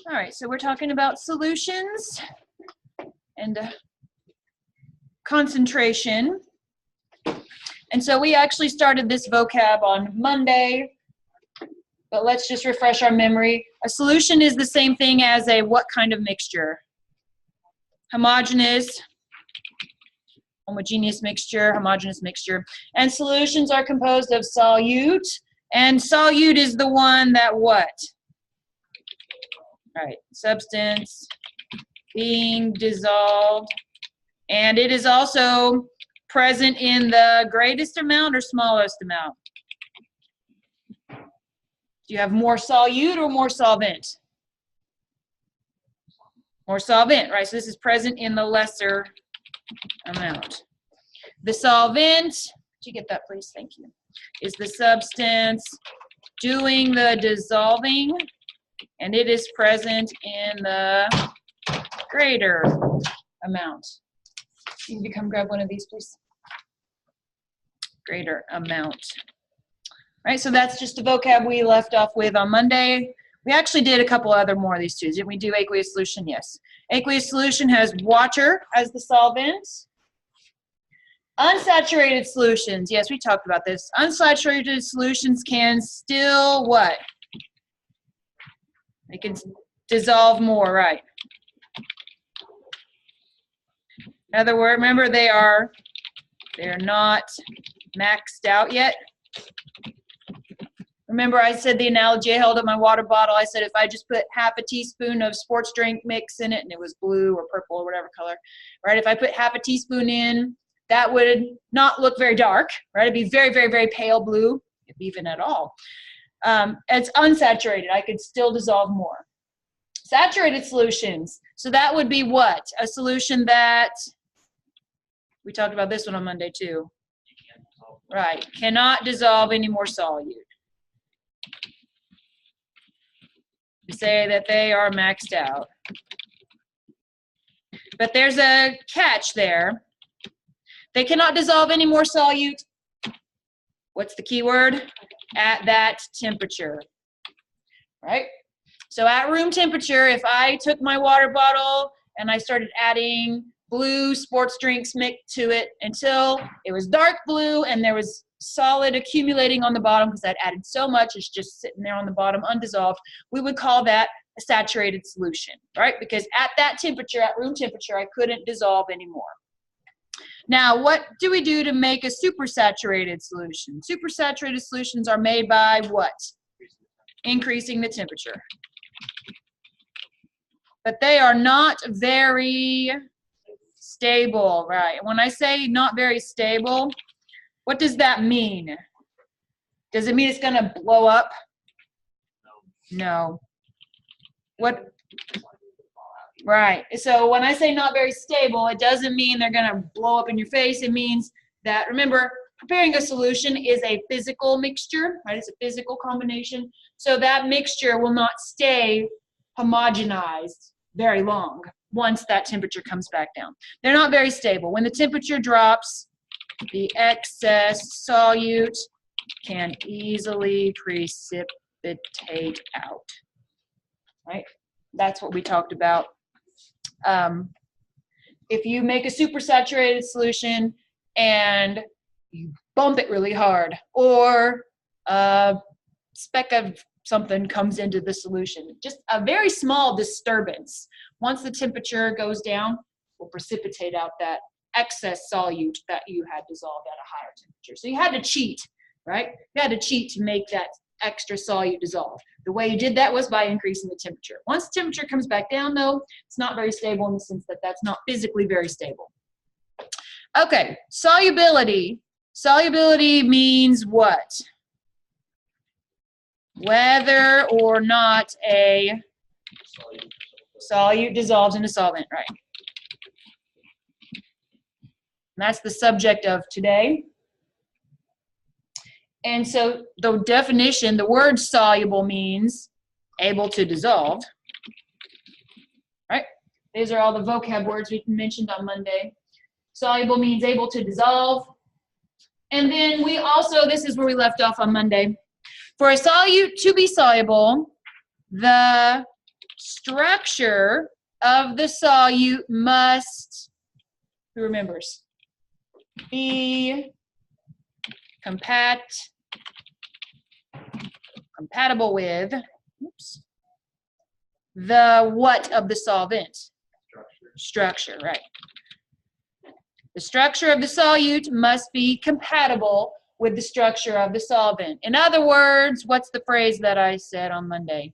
All right, so we're talking about solutions and concentration. And so we actually started this vocab on Monday, but let's just refresh our memory. A solution is the same thing as a what kind of mixture? Homogeneous mixture, homogeneous mixture. And solutions are composed of solute, and solute is the one that what? All right, substance being dissolved, and it is also present in the greatest amount or smallest amount? Do you have more solute or more solvent? More solvent, right? So this is present in the lesser amount. The solvent, could you get that please? Thank you. Is the substance doing the dissolving, and it is present in the greater amount. You can come grab one of these, please. Greater amount. All right, so that's just the vocab we left off with on Monday. We actually did a couple other more of these too. Didn't we do aqueous solution? Yes. Aqueous solution has water as the solvent. Unsaturated solutions. Yes, we talked about this. Unsaturated solutions can still what? They can dissolve more, right? In other words, remember they're not maxed out yet. Remember I said the analogy, I held up my water bottle. I said if I just put half a teaspoon of sports drink mix in it, and it was blue or purple or whatever color, right? If I put half a teaspoon in, that would not look very dark, right? It'd be very, very, very pale blue, if even at all. It's unsaturated. I could still dissolve more. Saturated solutions. So that would be what? A solution that, we talked about this one on Monday too. Right, cannot dissolve any more solute. We say that they are maxed out. But there's a catch there. They cannot dissolve any more solute. What's the key word? At that temperature, right? So at room temperature, if I took my water bottle and I started adding blue sports drinks mix to it until it was dark blue and there was solid accumulating on the bottom because I'd added so much, it's just sitting there on the bottom undissolved, we would call that a saturated solution, right? Because at that temperature, at room temperature, I couldn't dissolve anymore. Now, what do we do to make a supersaturated solution? Supersaturated solutions are made by what? Increasing the temperature. But they are not very stable, right? When I say not very stable, what does that mean? Does it mean it's going to blow up? No. What? Right. So when I say not very stable, it doesn't mean they're going to blow up in your face. It means that, remember, preparing a solution is a physical mixture, right? It's a physical combination. So that mixture will not stay homogenized very long once that temperature comes back down. They're not very stable. When the temperature drops, the excess solute can easily precipitate out, right? That's what we talked about. If you make a supersaturated solution and you bump it really hard, or a speck of something comes into the solution, just a very small disturbance, once the temperature goes down, will precipitate out that excess solute that you had dissolved at a higher temperature. So you had to cheat, right? You had to cheat to make that extra solute dissolve. The way you did that was by increasing the temperature. Once the temperature comes back down, though, it's not very stable in the sense that that's not physically very stable. Okay, solubility. Solubility means what? Whether or not a solute dissolves in a solvent, right? And that's the subject of today. And so the definition, the word soluble means able to dissolve, right? These are all the vocab words we mentioned on Monday. Soluble means able to dissolve. And then we also, this is where we left off on Monday. For a solute to be soluble, the structure of the solute must, who remembers, be compatible with, oops, the what of the solvent? Structure, right. The structure of the solute must be compatible with the structure of the solvent. In other words, what's the phrase that I said on Monday?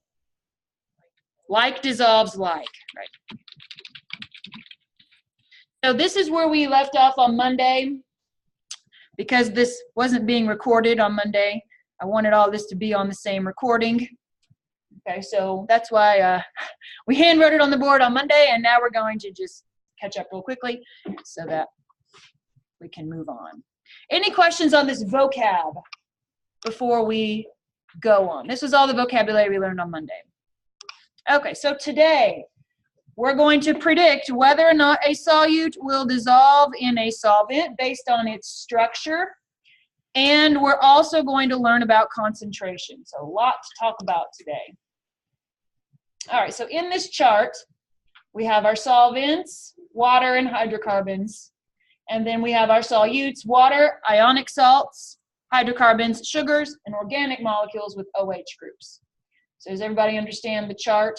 Like dissolves like, right? So this is where we left off on Monday. Because this wasn't being recorded on Monday, I wanted all this to be on the same recording. Okay, so that's why we handwrote it on the board on Monday, and now we're going to just catch up real quickly so that we can move on. Any questions on this vocab before we go on? This was all the vocabulary we learned on Monday. Okay, so today we're going to predict whether or not a solute will dissolve in a solvent based on its structure. And we're also going to learn about concentration. So a lot to talk about today. All right, so in this chart, we have our solvents, water and hydrocarbons. And then we have our solutes, water, ionic salts, hydrocarbons, sugars, and organic molecules with OH groups. So does everybody understand the chart?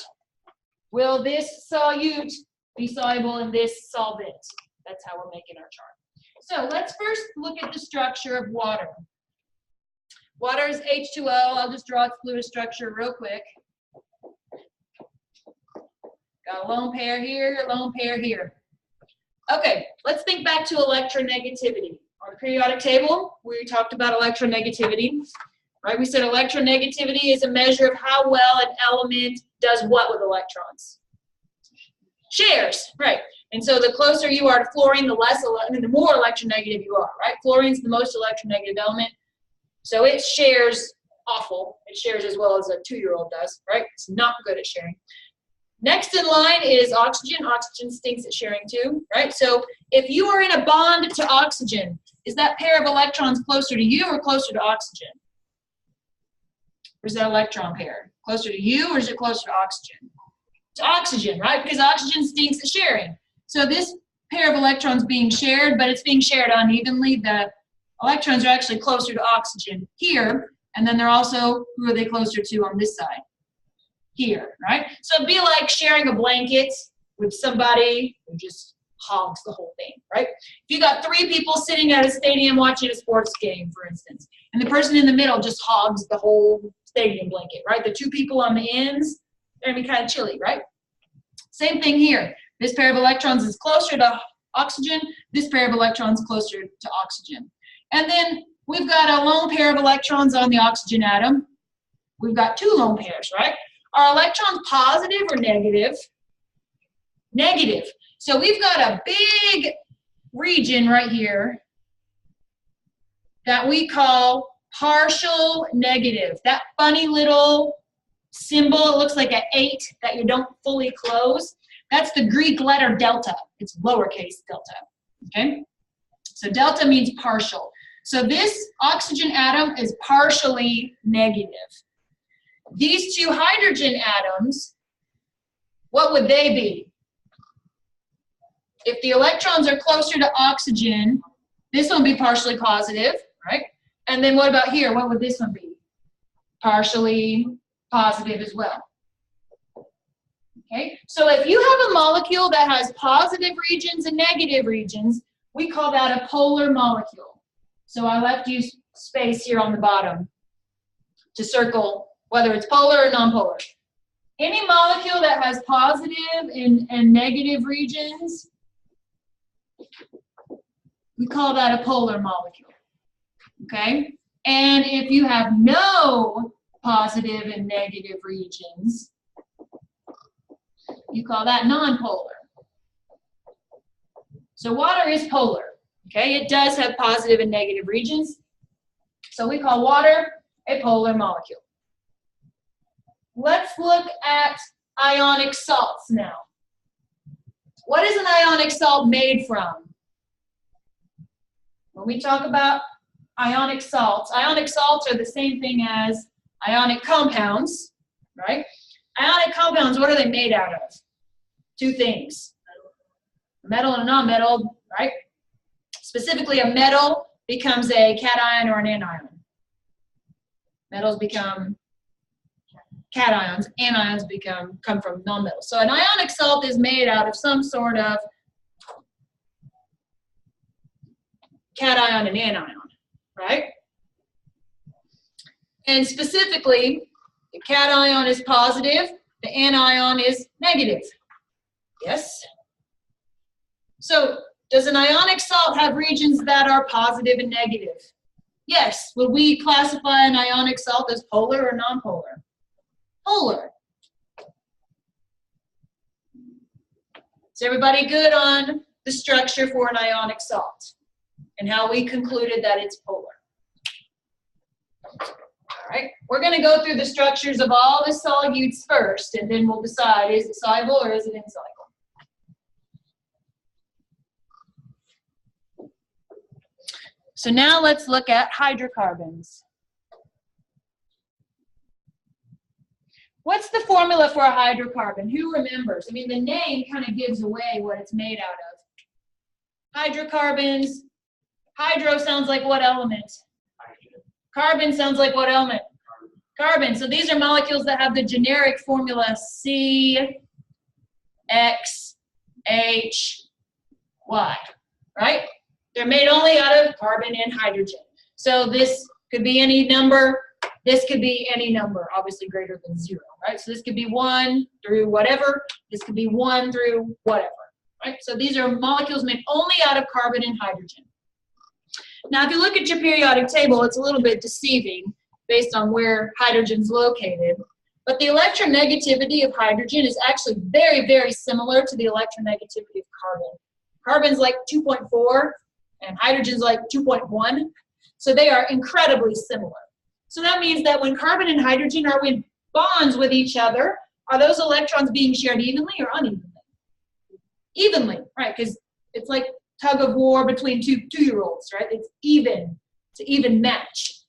Will this solute be soluble in this solvent? That's how we're making our chart. So let's first look at the structure of water. Water is H2O. I'll just draw its fluid structure real quick. Got a lone pair here, lone pair here. Okay, let's think back to electronegativity. On the periodic table, we talked about electronegativity. Right, we said electronegativity is a measure of how well an element does what with electrons? Shares, right. And so the closer you are to fluorine, the more electronegative you are, right? Fluorine's the most electronegative element. So it shares awful. It shares as well as a 2-year-old does, right? It's not good at sharing. Next in line is oxygen. Oxygen stinks at sharing too, right? So if you are in a bond to oxygen, is that pair of electrons closer to you or closer to oxygen? Or is that electron pair? Closer to you or is it closer to oxygen? To oxygen, right? Because oxygen stinks at sharing. So this pair of electrons being shared, but it's being shared unevenly. The electrons are actually closer to oxygen here, and then they're also, who are they closer to on this side? Here, right? So it'd be like sharing a blanket with somebody who just hogs the whole thing, right? If you got 3 people sitting at a stadium watching a sports game, for instance, and the person in the middle just hogs the whole stadium blanket, right? The 2 people on the ends, they're gonna be kind of chilly, right? Same thing here. This pair of electrons is closer to oxygen. This pair of electrons closer to oxygen. And then we've got a lone pair of electrons on the oxygen atom. We've got 2 lone pairs, right? Are electrons positive or negative? Negative. So we've got a big region right here that we call partial negative. That funny little symbol, it looks like an 8 that you don't fully close. That's the Greek letter delta. It's lowercase delta, okay? So delta means partial. So this oxygen atom is partially negative. These 2 hydrogen atoms, what would they be? If the electrons are closer to oxygen, this one would be partially positive, right? And then what about here? What would this one be? Partially positive as well. Okay, so if you have a molecule that has positive regions and negative regions, we call that a polar molecule. So I left you space here on the bottom to circle whether it's polar or nonpolar. Any molecule that has positive and negative regions, we call that a polar molecule. Okay, and if you have no positive and negative regions, you call that nonpolar. So water is polar, okay? It does have positive and negative regions. So we call water a polar molecule. Let's look at ionic salts now. What is an ionic salt made from? When we talk about ionic salts are the same thing as ionic compounds, right? Ionic compounds, what are they made out of? Two things, metal and a non-metal, right? Specifically, a metal becomes a cation or an anion. Metals become cations, anions come from non-metals. So an ionic salt is made out of some sort of cation and anion, right? And specifically, the cation is positive, the anion is negative. Yes? So does an ionic salt have regions that are positive and negative? Yes. Would we classify an ionic salt as polar or non-polar? Polar. Is everybody good on the structure for an ionic salt and how we concluded that it's polar? All right, we're going to go through the structures of all the solutes first, and then we'll decide, is it soluble or is it insoluble? So now let's look at hydrocarbons. What's the formula for a hydrocarbon? Who remembers? I mean, the name kind of gives away what it's made out of. Hydrocarbons. Hydro sounds like what element? Carbon sounds like what element? Carbon. So these are molecules that have the generic formula CXHY, right? They're made only out of carbon and hydrogen. So this could be any number. This could be any number, obviously greater than 0, right? So this could be 1 through whatever. This could be 1 through whatever, right? So these are molecules made only out of carbon and hydrogen. Now, if you look at your periodic table, it's a little bit deceiving based on where hydrogen's located. But the electronegativity of hydrogen is actually very, very similar to the electronegativity of carbon. Carbon's like 2.4 and hydrogen's like 2.1. So they are incredibly similar. So that means that when carbon and hydrogen are in bonds with each other, are those electrons being shared evenly or unevenly? Evenly, right? Because it's like tug of war between two-year-olds, right? It's even. It's an even match.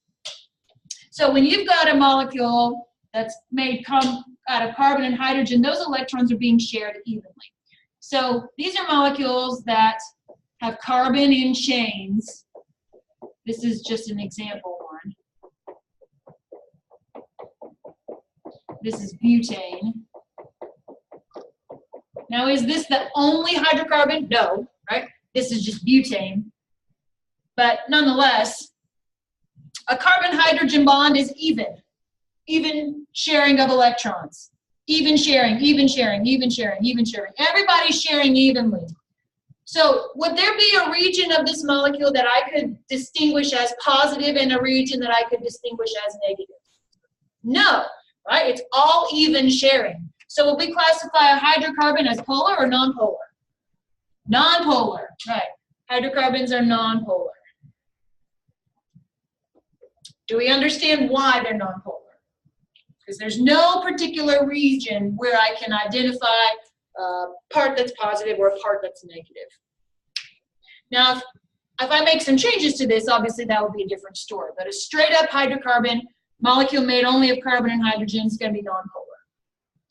So when you've got a molecule that's made out of carbon and hydrogen, those electrons are being shared evenly. So these are molecules that have carbon in chains. This is just an example one. This is butane. Now, is this the only hydrocarbon? No, right? This is just butane. But nonetheless, a carbon-hydrogen bond is even. Even sharing of electrons. Even sharing, even sharing, even sharing, even sharing. Everybody's sharing evenly. So would there be a region of this molecule that I could distinguish as positive and a region that I could distinguish as negative? No, right? It's all even sharing. So will we classify a hydrocarbon as polar or non-polar? Non-polar, right. Hydrocarbons are non-polar. Do we understand why they're non-polar? Because there's no particular region where I can identify a part that's positive or a part that's negative. Now, if I make some changes to this, obviously that would be a different story. But a straight up hydrocarbon, molecule made only of carbon and hydrogen, is going to be non-polar.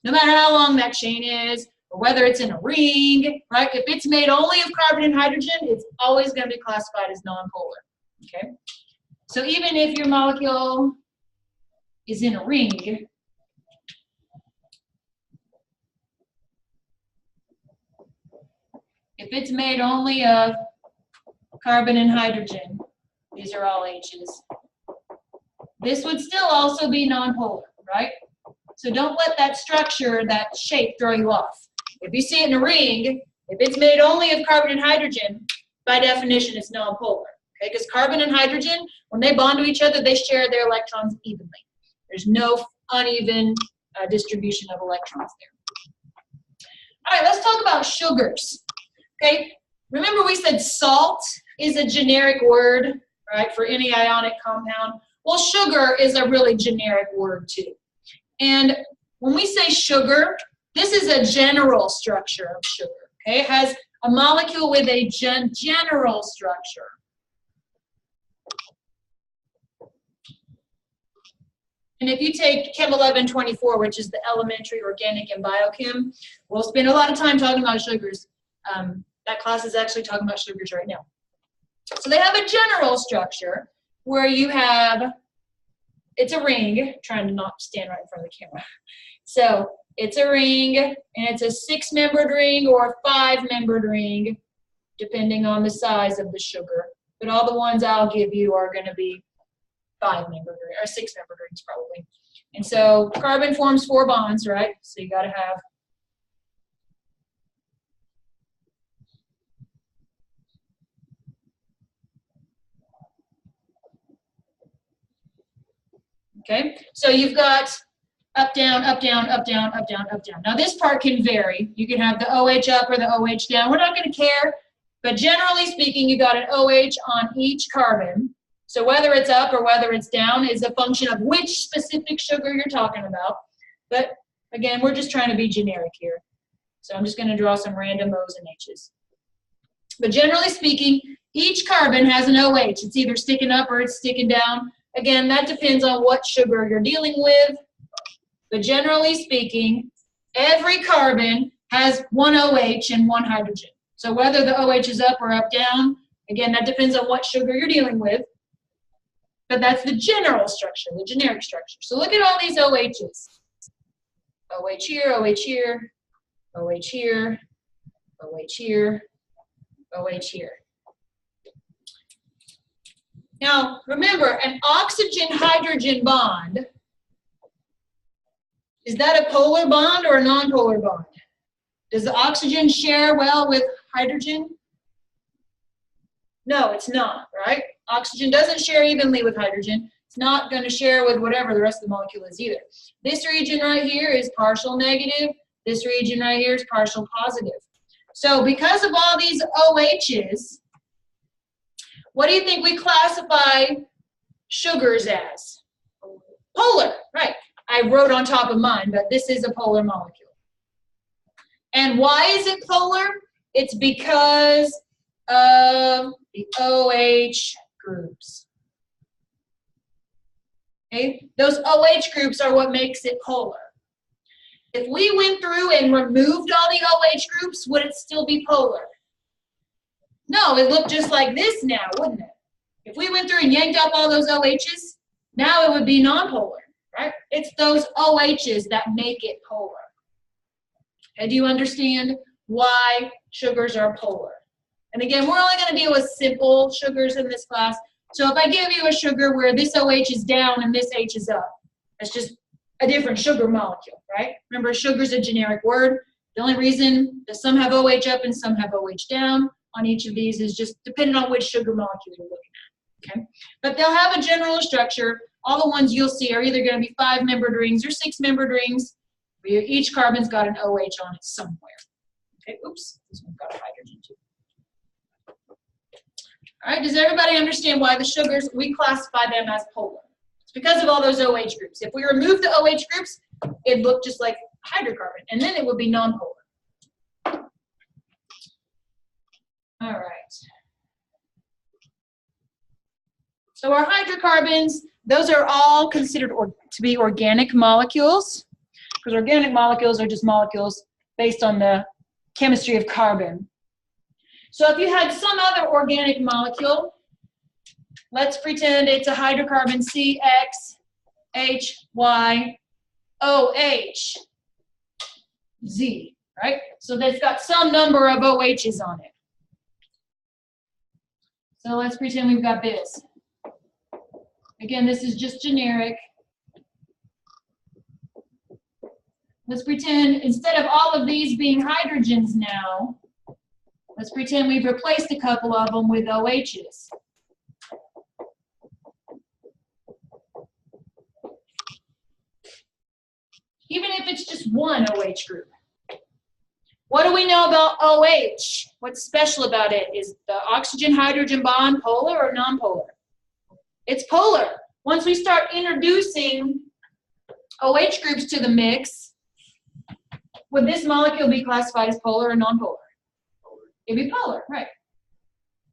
No matter how long that chain is, or whether it's in a ring, right? If it's made only of carbon and hydrogen, it's always going to be classified as non-polar, okay? So even if your molecule is in a ring, if it's made only of carbon and hydrogen, these are all H's, this would still also be non-polar, right? So don't let that structure, that shape throw you off. If you see it in a ring, if it's made only of carbon and hydrogen, by definition it's non-polar, okay? Because carbon and hydrogen, when they bond to each other, they share their electrons evenly. There's no uneven distribution of electrons there. All right, let's talk about sugars, okay? Remember we said salt is a generic word, right, for any ionic compound. Well, sugar is a really generic word too. And when we say sugar, this is a general structure of sugar, okay? It has a molecule with a general structure. And if you take Chem 1124, which is the elementary organic and biochem, we'll spend a lot of time talking about sugars. That class is actually talking about sugars right now. So they have a general structure where you have, it's a ring, trying to not stand right in front of the camera. So it's a ring, and it's a 6-membered ring or a 5-membered ring, depending on the size of the sugar. But all the ones I'll give you are going to be 5-membered or 6-membered rings probably. And so carbon forms 4 bonds, right? So you got to have okay, so you've got up, down, up, down, up, down, up, down, up, down. Now this part can vary. You can have the OH up or the OH down. We're not going to care, but generally speaking, you got an OH on each carbon. So whether it's up or whether it's down is a function of which specific sugar you're talking about. But again, we're just trying to be generic here. So I'm just going to draw some random O's and H's. But generally speaking, each carbon has an OH. It's either sticking up or it's sticking down. Again, that depends on what sugar you're dealing with. But generally speaking, every carbon has one OH and one hydrogen. So whether the OH is up or up down, again, that depends on what sugar you're dealing with. But that's the general structure, the generic structure. So look at all these OHs. OH here, OH here, OH here, OH here, OH here. Now, remember, an oxygen-hydrogen bond, is that a polar bond or a non-polar bond? Does the oxygen share well with hydrogen? No, it's not, right? Oxygen doesn't share evenly with hydrogen. It's not going to share with whatever the rest of the molecule is either. This region right here is partial negative. This region right here is partial positive. So because of all these OHs, what do you think we classify sugars as? Polar, right. I wrote on top of mine, but this is a polar molecule. And why is it polar? It's because of the OH groups. Okay? Those OH groups are what makes it polar. If we went through and removed all the OH groups, would it still be polar? No, it looked just like this now, wouldn't it? If we went through and yanked up all those OHs, now it would be nonpolar, right? It's those OHs that make it polar. Okay, do you understand why sugars are polar? And again, we're only going to deal with simple sugars in this class. So if I give you a sugar where this OH is down and this H is up, that's just a different sugar molecule, right? Remember, sugar's a generic word. The only reason that some have OH up and some have OH down on each of these is just depending on which sugar molecule you're looking at, okay? But they'll have a general structure. All the ones you'll see are either going to be 5-membered rings or 6-membered rings, where each carbon's got an OH on it somewhere. Okay, oops, this one's got a hydrogen too. All right, does everybody understand why the sugars, we classify them as polar? It's because of all those OH groups. If we remove the OH groups, it'd look just like hydrocarbon, and then it would be nonpolar. All right. So our hydrocarbons, those are all considered to be organic molecules, because organic molecules are just molecules based on the chemistry of carbon. So if you had some other organic molecule, let's pretend it's a hydrocarbon CXHYOH-Z, right? So that's got some number of OHs on it. So let's pretend we've got this. Again, this is just generic. Let's pretend instead of all of these being hydrogens now, let's pretend we've replaced a couple of them with OHs. Even if it's just one OH group. What do we know about OH? What's special about it? Is the oxygen-hydrogen bond polar or nonpolar? It's polar. Once we start introducing OH groups to the mix, would this molecule be classified as polar or nonpolar? It'd be polar, right?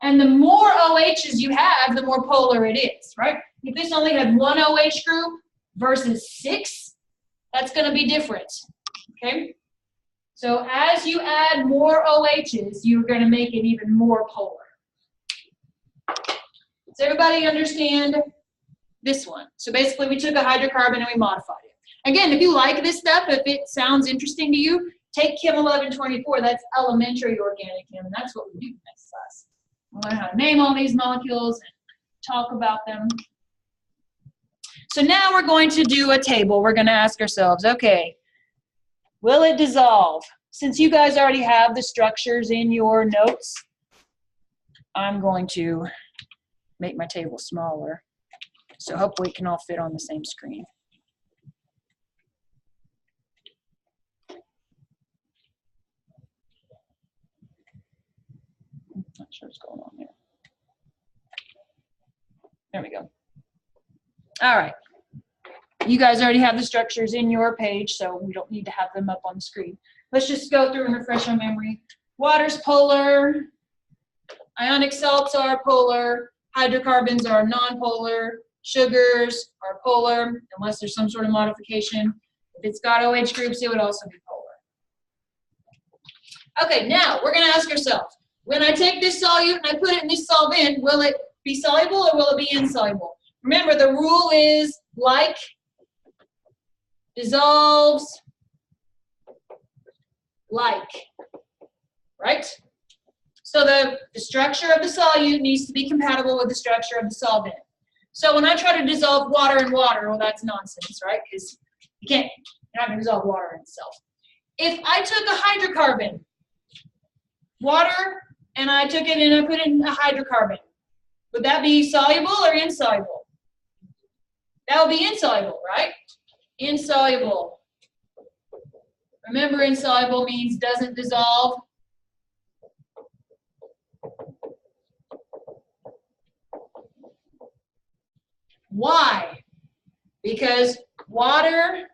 And the more OHs you have, the more polar it is, right? If this only had one OH group, versus 6, that's going to be different, okay? So as you add more OHs, you're going to make it even more polar. Does everybody understand this one? So basically we took a hydrocarbon and we modified it. Again, if you like this stuff, if it sounds interesting to you, take Chem 1124, that's elementary organic chem, and that's what we do next class. We'll learn how to name all these molecules and talk about them. So now we're going to do a table. We're going to ask ourselves, okay, will it dissolve? Since you guys already have the structures in your notes, I'm going to make my table smaller. So hopefully it can all fit on the same screen. Not sure what's going on there. There we go. All right. You guys already have the structures in your page, so we don't need to have them up on the screen. Let's just go through and refresh our memory. Water's polar. Ionic salts are polar. Hydrocarbons are non-polar. Sugars are polar, unless there's some sort of modification. If it's got OH groups, it would also be polar. Okay, now we're going to ask ourselves, when I take this solute and I put it in this solvent, will it be soluble or will it be insoluble? Remember, the rule is like dissolves like, right? So the structure of the solute needs to be compatible with the structure of the solvent. So when I try to dissolve water in water, well, that's nonsense, right? Because you're not going to dissolve water in itself. If I took a hydrocarbon, water, and I took it and I put it in a hydrocarbon, would that be soluble or insoluble? That would be insoluble, right? Insoluble. Remember, insoluble means doesn't dissolve. Why? Because water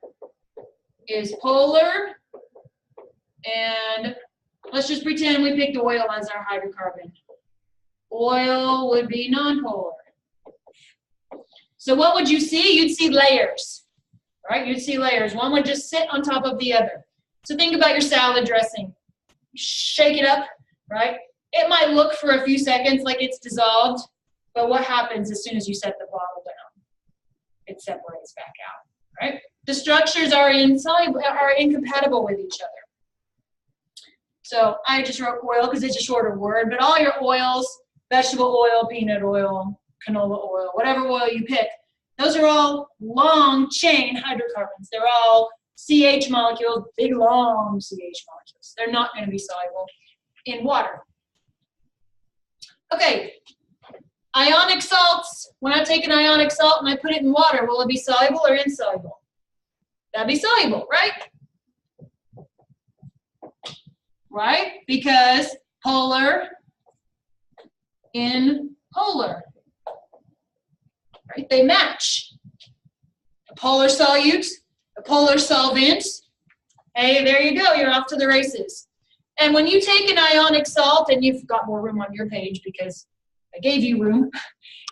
is polar, and let's just pretend we picked oil as our hydrocarbon. Oil would be nonpolar. So what would you see? You'd see layers, right? You'd see layers. One would just sit on top of the other. So think about your salad dressing. Shake it up, right? It might look for a few seconds like it's dissolved, but what happens as soon as you set the bottle down? It separates back out, right? The structures are incompatible with each other. So I just wrote oil because it's a shorter word, but all your oils, vegetable oil, peanut oil, canola oil, whatever oil you pick, those are all long chain hydrocarbons. They're all CH molecules, big long CH molecules. They're not going to be soluble in water. Okay, ionic salts. When I take an ionic salt and I put it in water, will it be soluble or insoluble? That'd be soluble, right? Right? Because polar in polar. Right? They match. A polar solute, a polar solvent. Hey, there you go. You're off to the races. And when you take an ionic salt, and you've got more room on your page because I gave you room.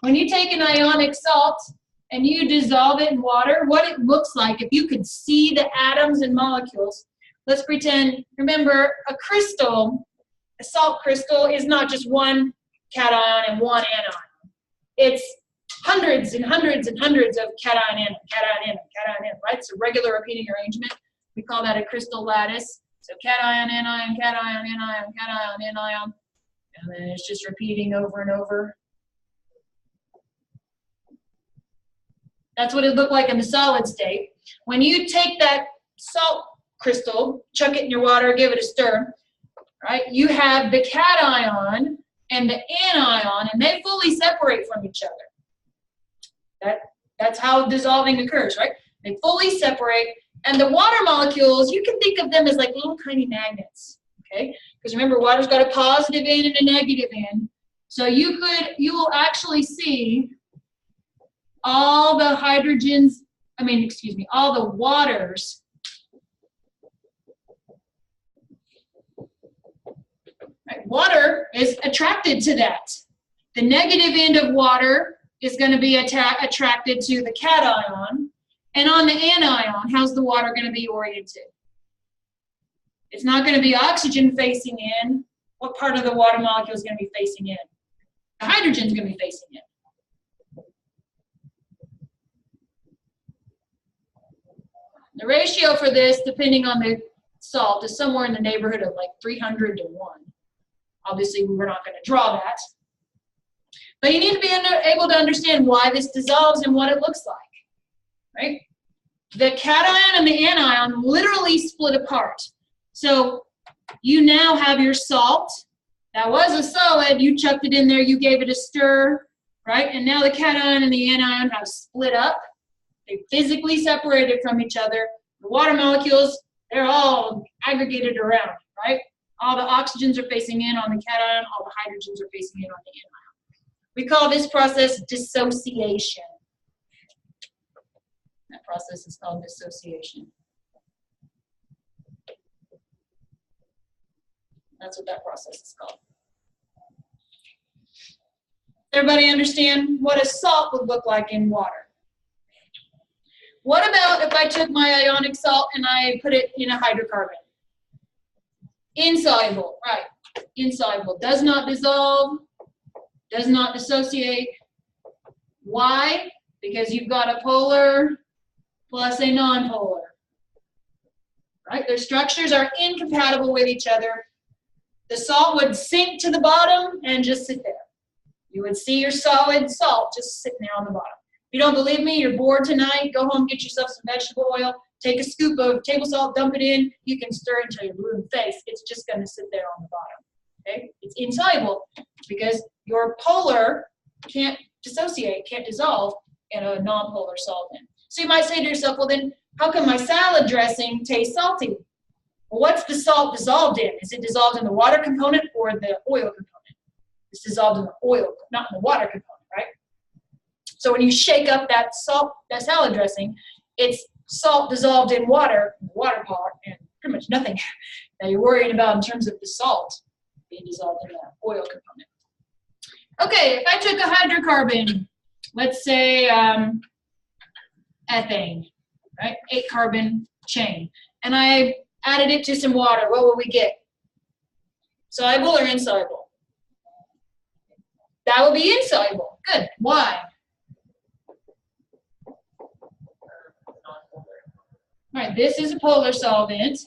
When you take an ionic salt and you dissolve it in water, what it looks like, if you could see the atoms and molecules, let's pretend, remember, a crystal, a salt crystal is not just one cation and one anion. It's hundreds and hundreds and hundreds of cation, anion, cation, anion, cation, anion, right? It's a regular repeating arrangement. We call that a crystal lattice. So cation, anion, cation, anion, cation, anion. And then it's just repeating over and over. That's what it looked like in the solid state. When you take that salt crystal, chuck it in your water, give it a stir, right? You have the cation and the anion, and they fully separate from each other. That's how dissolving occurs, right? They fully separate, and the water molecules, you can think of them as like little tiny magnets, okay? Because remember, water's got a positive end and a negative end. So you will actually see all the hydrogens, all the waters right? Water is attracted to that. The negative end of water is going to be attracted to the cation, And on the anion, how's the water going to be oriented? It's not going to be oxygen facing in. What part of the water molecule is going to be facing in? The hydrogen is going to be facing in. The ratio for this, depending on the salt, is somewhere in the neighborhood of like 300 to 1. Obviously, we're not going to draw that. But you need to be able to understand why this dissolves and what it looks like, right? The cation and the anion literally split apart. So you now have your salt. That was a solid. You chucked it in there. You gave it a stir, right? And now the cation and the anion have split up. They physically separated from each other. The water molecules, they're all aggregated around, right? All the oxygens are facing in on the cation. All the hydrogens are facing in on the anion. We call this process dissociation. That process is called dissociation. That's what that process is called. Everybody understand what a salt would look like in water? What about if I took my ionic salt and I put it in a hydrocarbon? Insoluble, right? Insoluble. Does not dissolve, does not dissociate. Why? Because you've got a polar plus a nonpolar. Right? Their structures are incompatible with each other. The salt would sink to the bottom and just sit there. You would see your solid salt just sitting there on the bottom. If you don't believe me, you're bored tonight, go home, get yourself some vegetable oil, take a scoop of table salt, dump it in, you can stir it until you're blue in the face. It's just going to sit there on the bottom. Okay? It's insoluble because your polar can't dissociate, can't dissolve in a nonpolar solvent. So you might say to yourself, well then, how come my salad dressing tastes salty? Well, what's the salt dissolved in? Is it dissolved in the water component or the oil component? It's dissolved in the oil, not in the water component, right? So when you shake up that salt, that salad dressing, it's salt dissolved in water, the water part, and pretty much nothing that you're worrying about in terms of the salt being dissolved in the oil component. Okay, if I took a hydrocarbon, let's say ethane, right? 8-carbon chain, and I added it to some water, what will we get? Soluble or insoluble? That will be insoluble. Good. Why? All right, this is a polar solvent.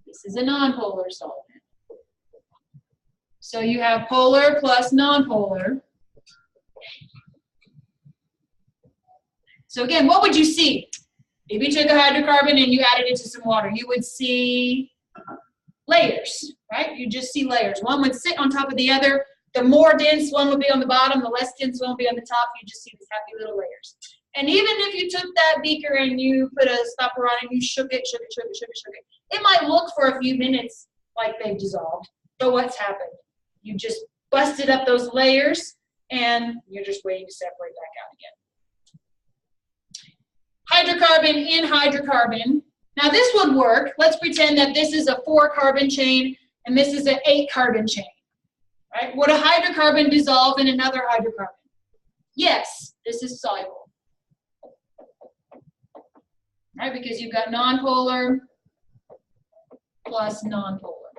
This is a nonpolar solvent. So you have polar plus nonpolar. So again, what would you see? If you took a hydrocarbon and you added it to some water, you would see layers, right? You just see layers. One would sit on top of the other. The more dense one would be on the bottom, the less dense one would be on the top. You just see these happy little layers. And even if you took that beaker and you put a stopper on it and you shook it, it might look for a few minutes like they've dissolved. But what's happened? You just busted up those layers and you're just waiting to separate back out again. Hydrocarbon in hydrocarbon. Now this would work. Let's pretend that this is a 4-carbon chain and this is an 8-carbon chain. Right? Would a hydrocarbon dissolve in another hydrocarbon? Yes, this is soluble. Right? Because you've got nonpolar plus nonpolar.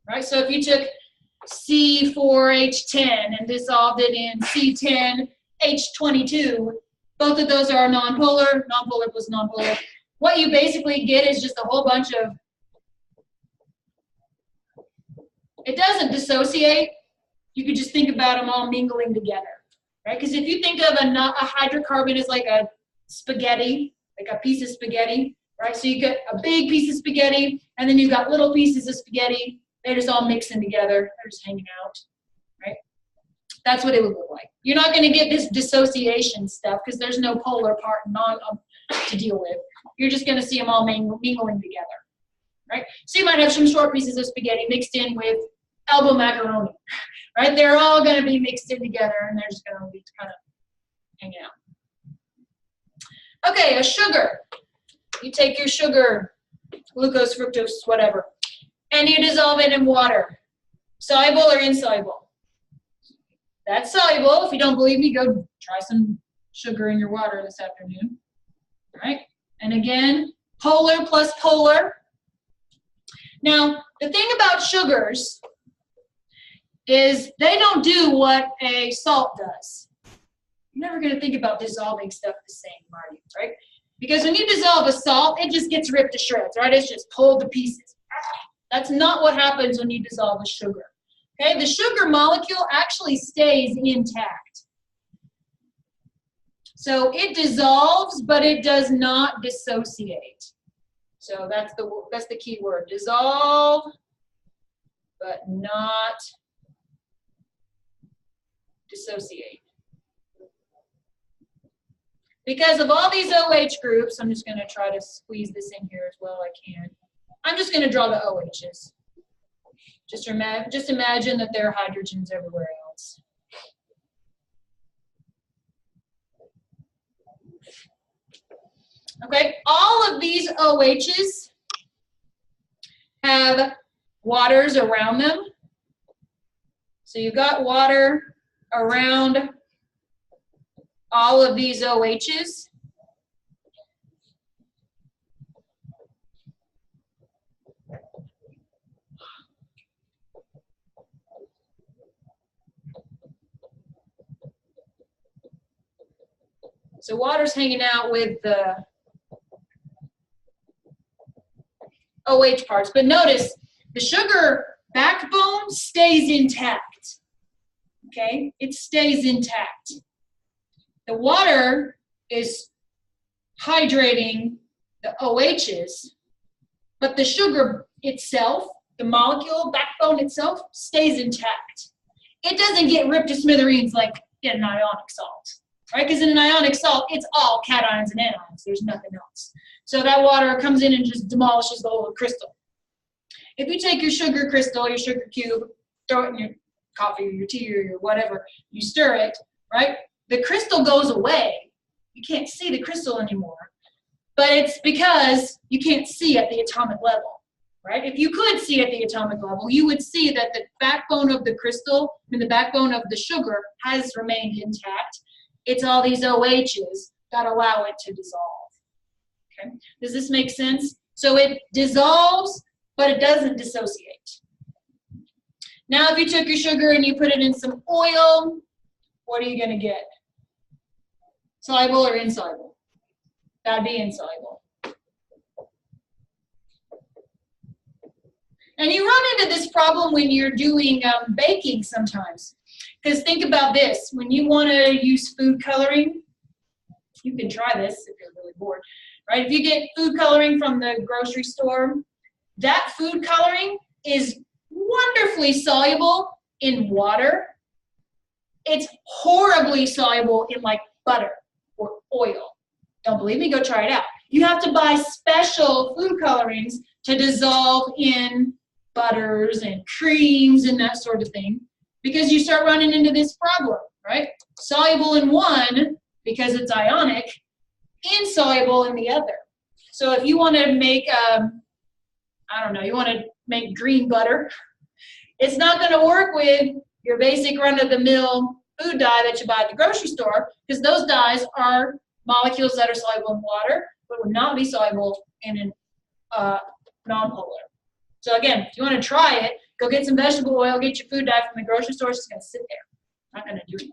Right? So if you took C4H10 and dissolved it in C10H22, both of those are nonpolar, nonpolar plus nonpolar. What you basically get is just a whole bunch of, it doesn't dissociate. You could just think about them all mingling together, right? Because if you think of a hydrocarbon as like a spaghetti, like a piece of spaghetti, right? So you get a big piece of spaghetti, and then you've got little pieces of spaghetti. They're just all mixing together. They're just hanging out, right? That's what it would look like. You're not going to get this dissociation stuff because there's no polar part to deal with. You're just going to see them all mingling together, right? So you might have some short pieces of spaghetti mixed in with elbow macaroni, right? They're all going to be mixed in together and they're just going to be kind of hanging out. Okay, a sugar. You take your sugar, glucose, fructose, whatever, and you dissolve it in water. Soluble or insoluble? That's soluble. If you don't believe me, go try some sugar in your water this afternoon. All right? And again, polar plus polar. Now, the thing about sugars is they don't do what a salt does. You're never going to think about dissolving stuff the same, are you? Right? Because when you dissolve a salt, it just gets ripped to shreds, right? It's just pulled to pieces. That's not what happens when you dissolve a sugar. Okay, the sugar molecule actually stays intact. So it dissolves, but it does not dissociate. So that's the key word. Dissolve, but not dissociate. Because of all these OH groups, I'm just going to try to squeeze this in here as well as I can. I'm just going to draw the OHs. Just imagine that there are hydrogens everywhere else. Okay, all of these OHs have waters around them. So you've got water around all of these OHs. So water's hanging out with the OH parts. But notice the sugar backbone stays intact. Okay? It stays intact. The water is hydrating the OHs, but the sugar itself, the molecule backbone itself, stays intact. It doesn't get ripped to smithereens like in an ionic salt, right? Because in an ionic salt, it's all cations and anions. There's nothing else. So that water comes in and just demolishes the whole crystal. If you take your sugar crystal, your sugar cube, throw it in your coffee or your tea or your whatever, you stir it, right? The crystal goes away. You can't see the crystal anymore. But it's because you can't see at the atomic level, right? If you could see at the atomic level, you would see that the backbone of the crystal and the backbone of the sugar has remained intact. It's all these OHs that allow it to dissolve. Okay? Does this make sense? So it dissolves, but it doesn't dissociate. Now, if you took your sugar and you put it in some oil, what are you going to get? Soluble or insoluble? That'd be insoluble. And you run into this problem when you're doing baking sometimes. Because think about this. When you want to use food coloring, you can try this if you're really bored. Right? If you get food coloring from the grocery store, that food coloring is wonderfully soluble in water. It's horribly soluble in like butter or oil. Don't believe me? Go try it out. You have to buy special food colorings to dissolve in butters and creams and that sort of thing, because you start running into this problem, right? Soluble in one because it's ionic, insoluble in the other. So if you want to make, I don't know, you want to make green butter, it's not going to work with your basic run-of-the-mill food dye that you buy at the grocery store, because those dyes are molecules that are soluble in water, but would not be soluble in a non-polar. So again, if you want to try it, go get some vegetable oil, get your food dye from the grocery store. It's just going to sit there. Not going to do anything.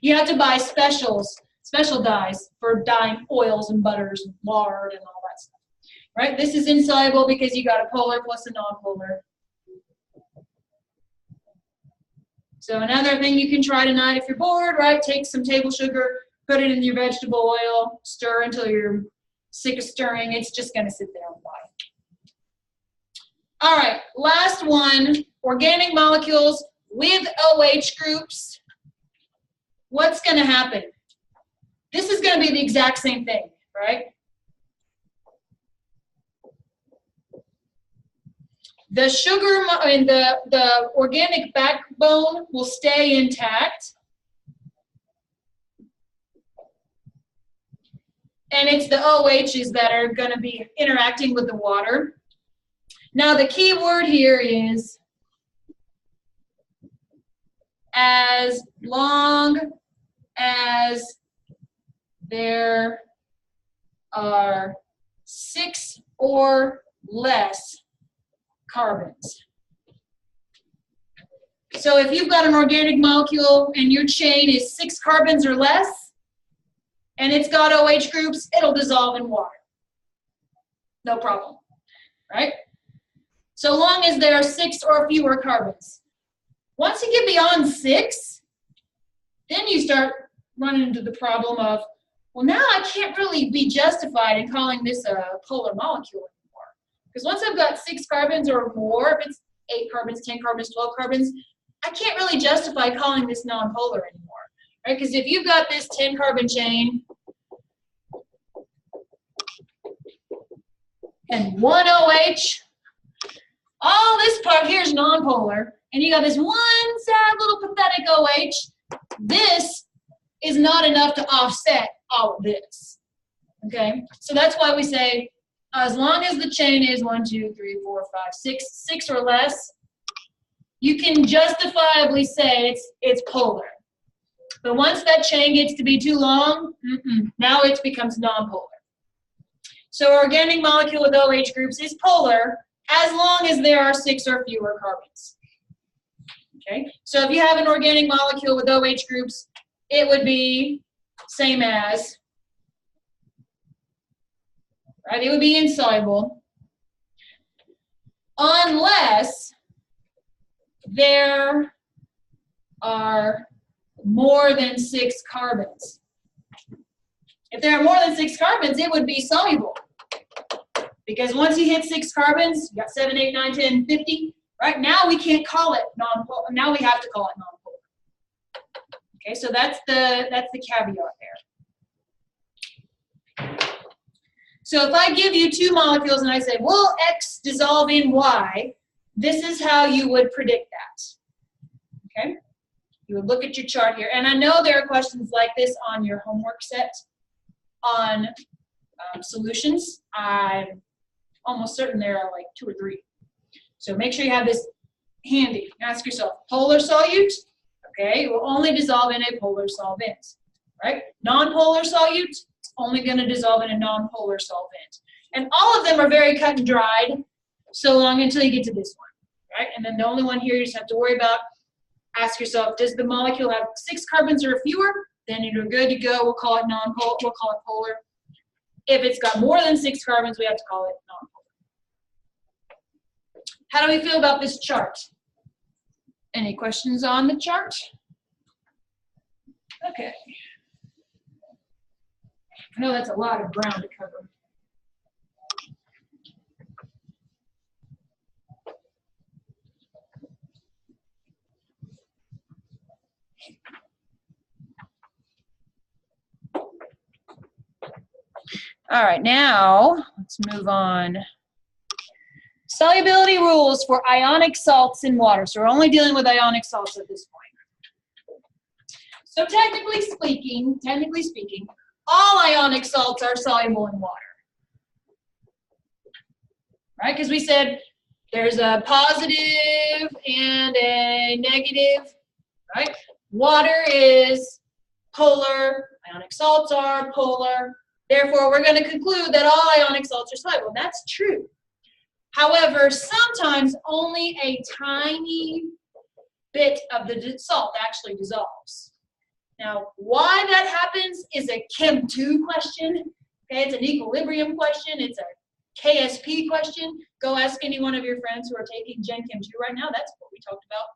You have to buy special dyes for dyeing oils and butters and lard and all that stuff. Right? This is insoluble because you got a polar plus a non-polar. So another thing you can try tonight if you're bored, right? Take some table sugar, put it in your vegetable oil, stir until you're sick of stirring. It's just going to sit there on the bottom. All right, last one, organic molecules with OH groups. What's going to happen? This is going to be the exact same thing, right? The sugar and the organic backbone will stay intact. And it's the OHs that are going to be interacting with the water. Now, the key word here is as long as there are 6 or less carbons. So if you've got an organic molecule and your chain is 6 carbons or less, and it's got OH groups, it'll dissolve in water. No problem, right? So long as there are 6 or fewer carbons. Once you get beyond 6, then you start running into the problem of, well, now I can't really be justified in calling this a polar molecule anymore. Because once I've got 6 carbons or more, if it's 8 carbons, 10 carbons, 12 carbons, I can't really justify calling this non-polar anymore, right? Because if you've got this 10 carbon chain and 1 OH, all this part here is non-polar, and you got this one sad little pathetic OH, this is not enough to offset all of this, okay? So that's why we say, as long as the chain is 1, 2, 3, 4, 5, 6 or less, you can justifiably say it's polar. But once that chain gets to be too long, now it becomes non-polar. So an organic molecule with OH groups is polar as long as there are 6 or fewer carbons. Okay, so if you have an organic molecule with OH groups, it would be same as, right? It would be insoluble unless there are more than 6 carbons. If there are more than 6 carbons, it would be soluble. Because once you hit 6 carbons, you got 7, 8, 9, 10, 50. Right now we can't call it non-polar. Now we have to call it non-polar. Okay, so that's the caveat there. So if I give you 2 molecules and I say, will X dissolve in Y? This is how you would predict that. Okay, you would look at your chart here, and I know there are questions like this on your homework set on solutions. I'm almost certain there are like 2 or 3. So make sure you have this handy. Ask yourself, polar solute, okay, it will only dissolve in a polar solvent, right? Non-polar solute, it's only going to dissolve in a non-polar solvent. And all of them are very cut and dried, so long until you get to this one, right? And then the only one here you just have to worry about, ask yourself, does the molecule have 6 carbons or fewer? Then you're good to go. We'll call it non-polar. We'll call it polar. If it's got more than 6 carbons, we have to call it non-polar. How do we feel about this chart? Any questions on the chart? Okay. I know that's a lot of ground to cover. All right, now let's move on. Solubility rules for ionic salts in water. So we're only dealing with ionic salts at this point. So technically speaking, all ionic salts are soluble in water. Right? Because we said there's a positive and a negative, right? Water is polar, ionic salts are polar. Therefore, we're going to conclude that all ionic salts are soluble. That's true. However, sometimes only a tiny bit of the salt actually dissolves. Now, why that happens is a Chem 2 question. Okay, it's an equilibrium question. It's a KSP question. Go ask any one of your friends who are taking Gen Chem 2 right now. That's what we talked about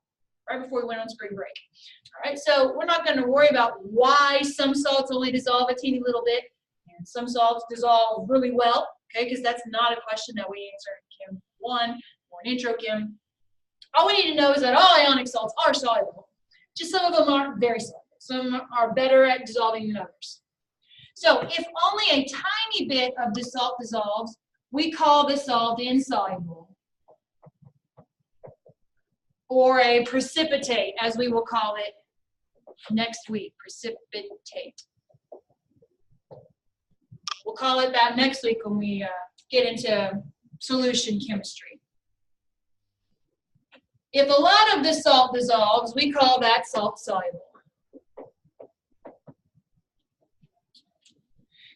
right before we went on spring break. All right, so we're not going to worry about why some salts only dissolve a teeny little bit and some salts dissolve really well, okay, because that's not a question that we answer in Chem 1 or in Intro Chem. All we need to know is that all ionic salts are soluble. Just some of them aren't very soluble. Some are better at dissolving than others. So if only a tiny bit of the salt dissolves, we call the salt insoluble, or a precipitate, as we will call it next week, precipitate. We'll call it that next week when we get into solution chemistry. If a lot of the salt dissolves, we call that salt soluble.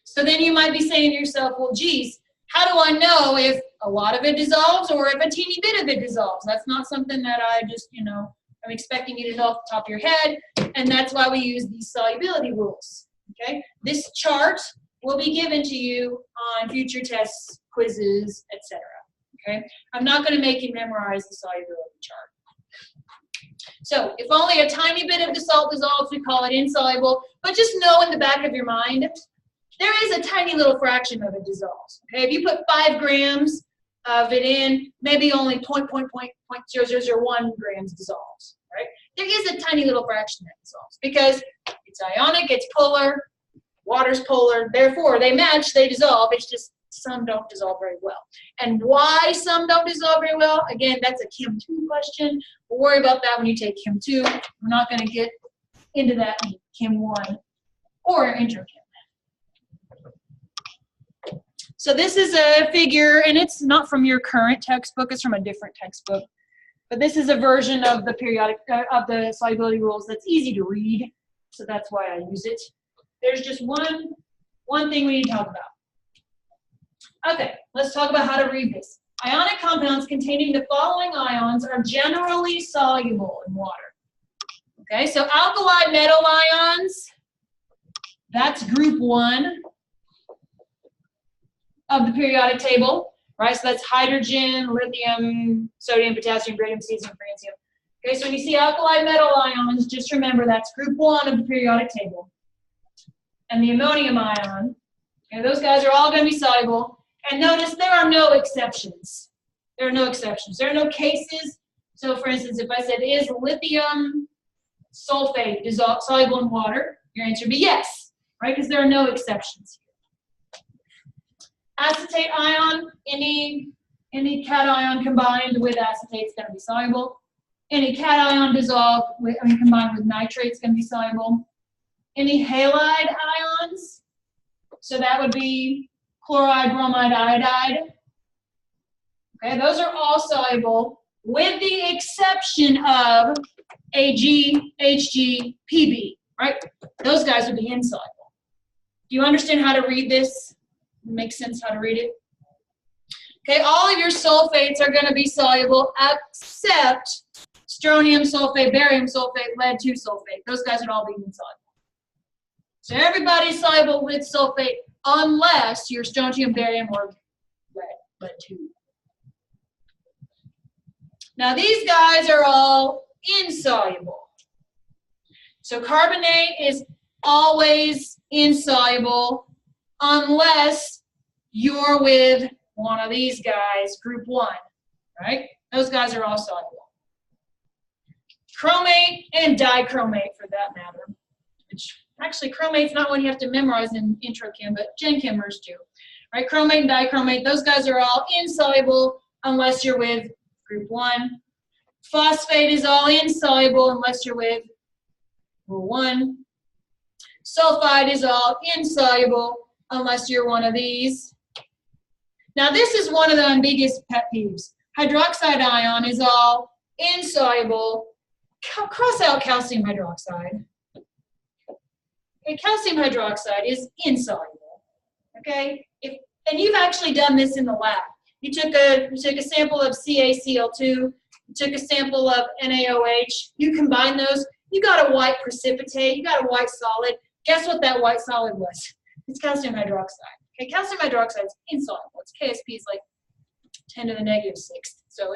So then you might be saying to yourself, well, geez, how do I know if a lot of it dissolves or if a teeny bit of it dissolves? That's not something that I just, I'm expecting you to know off the top of your head, and that's why we use these solubility rules, okay? This chart will be given to you on future tests, quizzes, etc., okay? I'm not going to make you memorize the solubility chart. So if only a tiny bit of the salt dissolves, we call it insoluble, but just know in the back of your mind, there is a tiny little fraction of it dissolves. Okay, if you put 5 grams of it in, maybe only 0.0001 grams dissolves. Right? There is a tiny little fraction that dissolves because it's ionic, it's polar, water's polar. Therefore, they match, they dissolve. It's just some don't dissolve very well. And why some don't dissolve very well? Again, that's a Chem 2 question. We'll worry about that when you take Chem 2. We're not going to get into that in Chem 1 or Intro Chem. So this is a figure, and it's not from your current textbook, it's from a different textbook. But this is a version of the the solubility rules that's easy to read, so that's why I use it. There's just one thing we need to talk about. Okay, let's talk about how to read this. Ionic compounds containing the following ions are generally soluble in water. Okay, so alkali metal ions, that's group 1 of the periodic table, right? So that's hydrogen, lithium, sodium, potassium, radium, cesium, francium. Okay, so when you see alkali metal ions, just remember that's group 1 of the periodic table. And the ammonium ion, okay, those guys are all going to be soluble. And notice there are no exceptions. There are no exceptions. There are no cases. So for instance, if I said, is lithium sulfate soluble in water? Your answer would be yes, right? Because there are no exceptions. Acetate ion, any cation combined with acetate is going to be soluble. Any cation combined with nitrate is going to be soluble. Any halide ions, so that would be chloride, bromide, iodide. Okay, those are all soluble with the exception of Ag, Hg, Pb, right? Those guys would be insoluble. Do you understand how to read this? Makes sense how to read it? Okay, all of your sulfates are going to be soluble except strontium sulfate, barium sulfate, lead-2 sulfate. Those guys would all be insoluble. So everybody's soluble with sulfate unless you're strontium, barium, or lead-2. Now these guys are all insoluble. So carbonate is always insoluble unless you're with one of these guys, group 1, right? Those guys are all soluble. Chromate and dichromate for that matter, which actually chromate's not one you have to memorize in Intro Chem, but Gen Chemers do. Right? Chromate and dichromate, those guys are all insoluble unless you're with group 1. Phosphate is all insoluble unless you're with rule 1. Sulfide is all insoluble unless you're one of these. Now this is one of the biggest pet peeves. Hydroxide ion is all insoluble. Cross out calcium hydroxide. Okay, calcium hydroxide is insoluble. Okay, and you've actually done this in the lab. You took a sample of CaCl2, you took a sample of NaOH, you combine those, you got a white precipitate, you got a white solid. Guess what that white solid was? It's calcium hydroxide. Okay, calcium hydroxide is insoluble. Its KSP is like 10 to the -6. So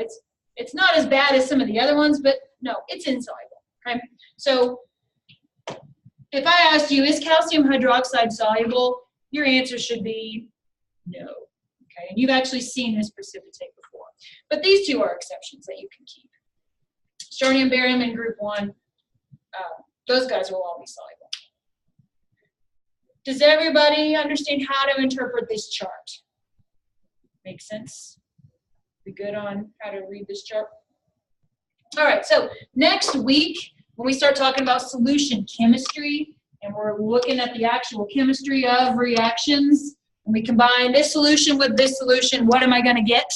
it's not as bad as some of the other ones, but no, it's insoluble. Okay, so if I asked you, is calcium hydroxide soluble? Your answer should be no. Okay, and you've actually seen this precipitate before. But these two are exceptions that you can keep. Strontium, barium in group 1, those guys will all be soluble. Does everybody understand how to interpret this chart? Make sense? We good on how to read this chart? All right, so next week, when we start talking about solution chemistry, and we're looking at the actual chemistry of reactions, and we combine this solution with this solution, what am I going to get?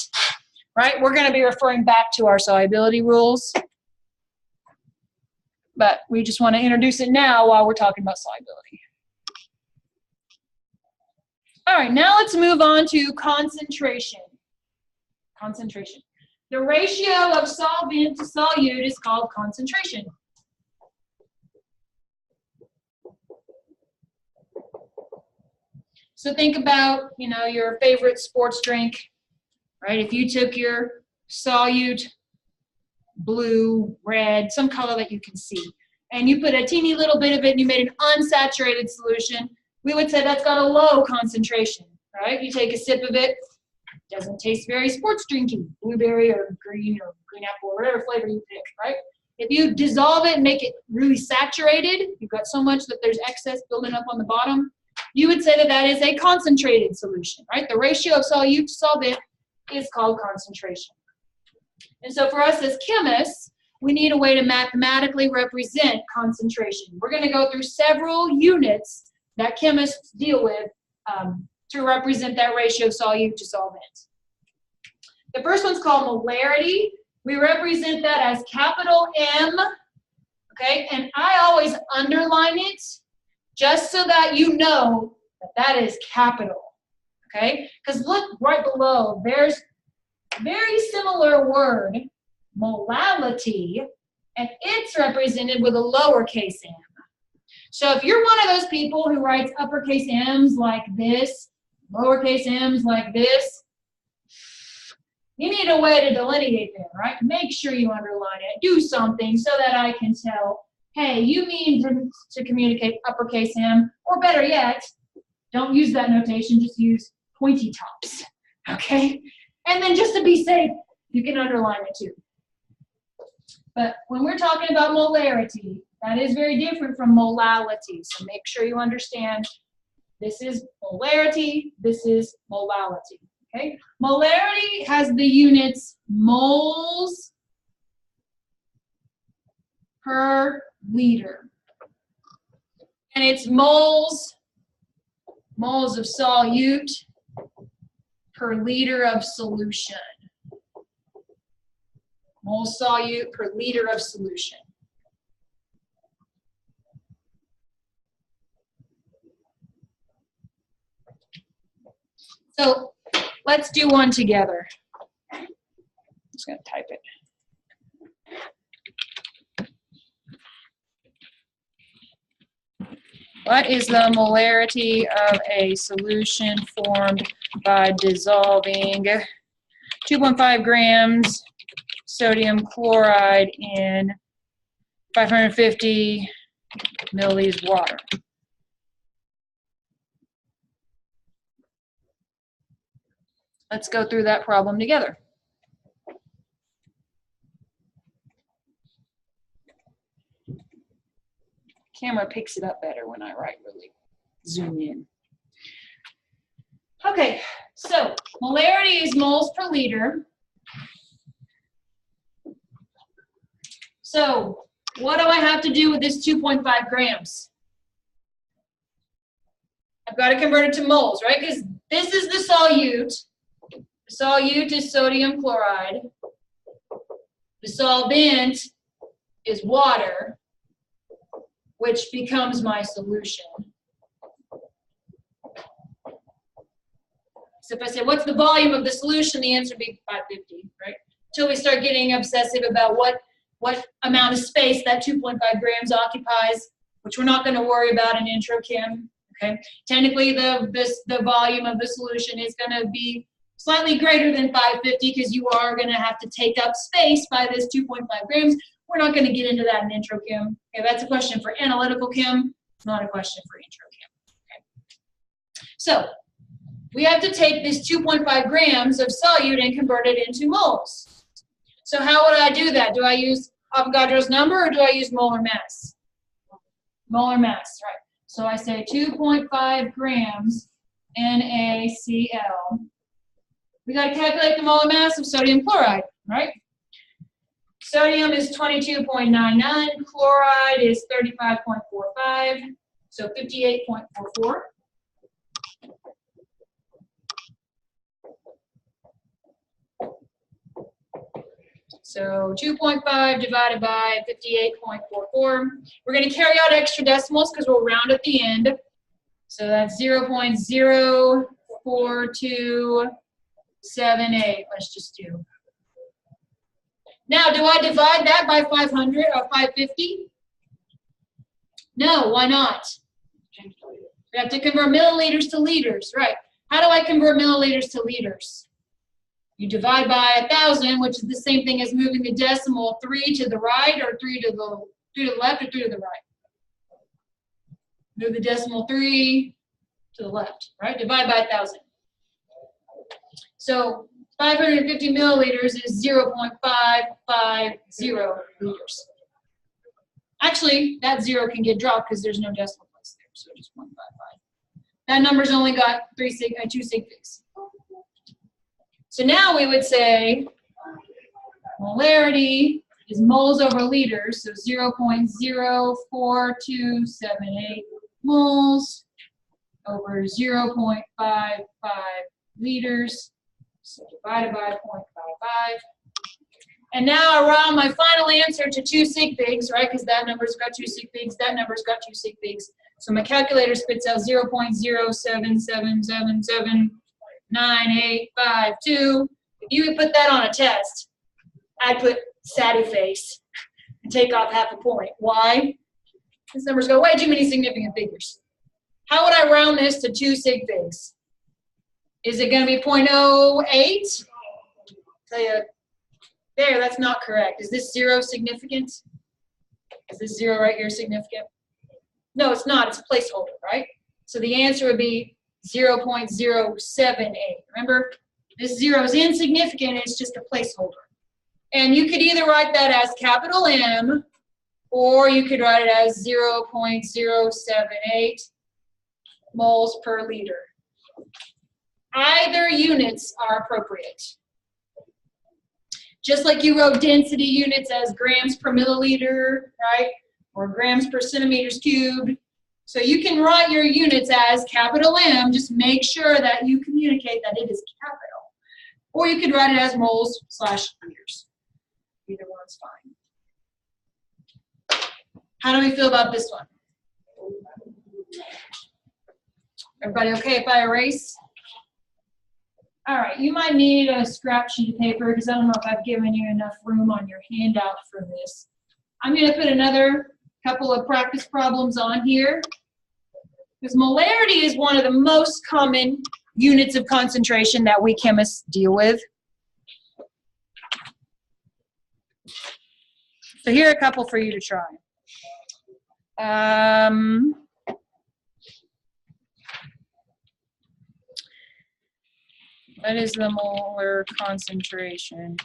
Right? We're going to be referring back to our solubility rules. But we just want to introduce it now while we're talking about solubility. All right, now let's move on to concentration. Concentration. The ratio of solvent to solute is called concentration. So think about, you know, your favorite sports drink, right? If you took your solute, blue, red, some color that you can see, and you put a teeny little bit of it and you made an unsaturated solution, we would say that's got a low concentration, right? You take a sip of it, doesn't taste very sports drinky, blueberry or green apple or whatever flavor you pick, right? If you dissolve it and make it really saturated, you've got so much that there's excess building up on the bottom, you would say that that is a concentrated solution, right? The ratio of solute to solvent is called concentration. And so for us as chemists, we need a way to mathematically represent concentration. We're going to go through several units that chemists deal with to represent that ratio of solute to solvent. The first one's called molarity. We represent that as capital M, okay? And I always underline it just so that you know that that is capital, okay? Because look right below, there's a very similar word, molality, and it's represented with a lowercase m. So if you're one of those people who writes uppercase m's like this, lowercase m's like this, you need a way to delineate them, right? Make sure you underline it. Do something so that I can tell, hey, you mean to communicate uppercase M, or better yet, don't use that notation, just use pointy tops, okay? And then just to be safe, you can underline it too. But when we're talking about molarity, that is very different from molality. So make sure you understand this is molarity, this is molality. Okay? Molarity has the units moles per liter. And it's moles of solute per liter of solution. Moles solute per liter of solution. So let's do one together. I'm just going to type it. What is the molarity of a solution formed by dissolving 2.5 grams sodium chloride in 550 milliliters water? Let's go through that problem together. Camera picks it up better when I really zoom in. Okay, so molarity is moles per liter. So what do I have to do with this 2.5 grams? I've got to convert it to moles, right? Because this is the solute. The solute is sodium chloride. The solvent is water, which becomes my solution. So if I say, what's the volume of the solution? The answer would be 550, right? Until we start getting obsessive about what amount of space that 2.5 grams occupies, which we're not going to worry about in intro chem, okay? Technically, the volume of the solution is going to be slightly greater than 550 because you are going to have to take up space by this 2.5 grams. We're not going to get into that in intro chem. Okay, that's a question for analytical chem. It's not a question for intro chem. Okay. So we have to take this 2.5 grams of solute and convert it into moles. So how would I do that? Do I use Avogadro's number or do I use molar mass? Molar mass, right. So I say 2.5 grams NaCl. We got to calculate the molar mass of sodium chloride, right? Sodium is 22.99, chloride is 35.45, so 58.44. So 2.5 divided by 58.44. We're going to carry out extra decimals because we'll round at the end. So that's 0.0 0.04278. Let's just do. Now, do I divide that by 500 or 550? No, why not? We have to convert milliliters to liters, right? How do I convert milliliters to liters? You divide by 1,000, which is the same thing as moving the decimal 3 to the right, or 3 to the left, or 3 to the right. Move the decimal 3 to the left, right? Divide by 1,000. So 550 milliliters is 0.550 liters. Actually, that 0 can get dropped because there's no decimal place there, so just 0.55. That number's only got 2 sig figs. So now we would say molarity is moles over liters, so 0.04278 moles over 0.55 liters, so divided by 0.55. And now I round my final answer to 2 sig figs, right? Because that number's got 2 sig figs, that number's got 2 sig figs. So my calculator spits out 0.077779852. If you would put that on a test, I'd put satty face and take off half a point. Why? These numbers go way too many significant figures. How would I round this to 2 sig figs? Is it going to be 0.08? Tell you, there, that's not correct. Is this 0 significant? Is this 0 right here significant? No, it's not. It's a placeholder, right? So the answer would be 0.078. Remember, this 0 is insignificant. It's just a placeholder. And you could either write that as capital M, or you could write it as 0.078 moles per liter. Either units are appropriate. Just like you wrote density units as grams per milliliter, right? Or grams per centimeters cubed. So you can write your units as capital M, just make sure that you communicate that it is capital. Or you could write it as moles / liters. Either one's fine. How do we feel about this one? Everybody okay if I erase? All right, you might need a scrap sheet of paper because I don't know if I've given you enough room on your handout for this. I'm going to put another couple of practice problems on here because molarity is one of the most common units of concentration that we chemists deal with. So here are a couple for you to try. What is the molar concentration?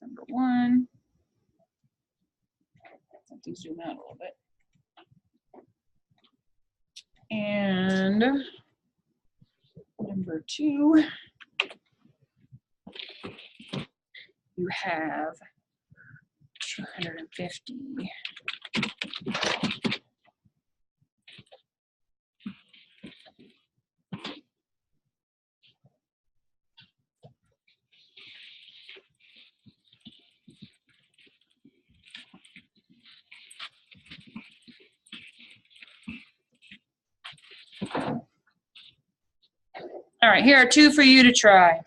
Number 1. I have to zoom out a little bit. And number 2, you have 250. All right, here are 2 for you to try.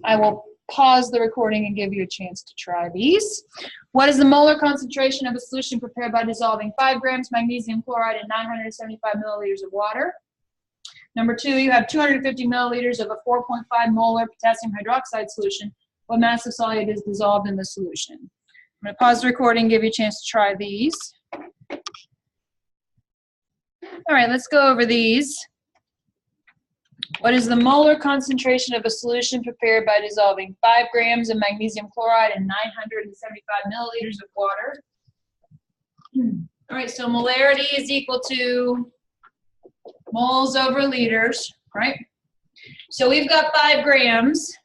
I will pause the recording and give you a chance to try these. What is the molar concentration of a solution prepared by dissolving 5 grams magnesium chloride in 975 milliliters of water? Number 2, you have 250 milliliters of a 4.5 molar potassium hydroxide solution. What mass of solute is dissolved in the solution? I'm going to pause the recording and give you a chance to try these. All right, let's go over these. What is the molar concentration of a solution prepared by dissolving 5 grams of magnesium chloride in 975 milliliters of water? All right, so molarity is equal to moles over liters, right? So we've got 5 grams.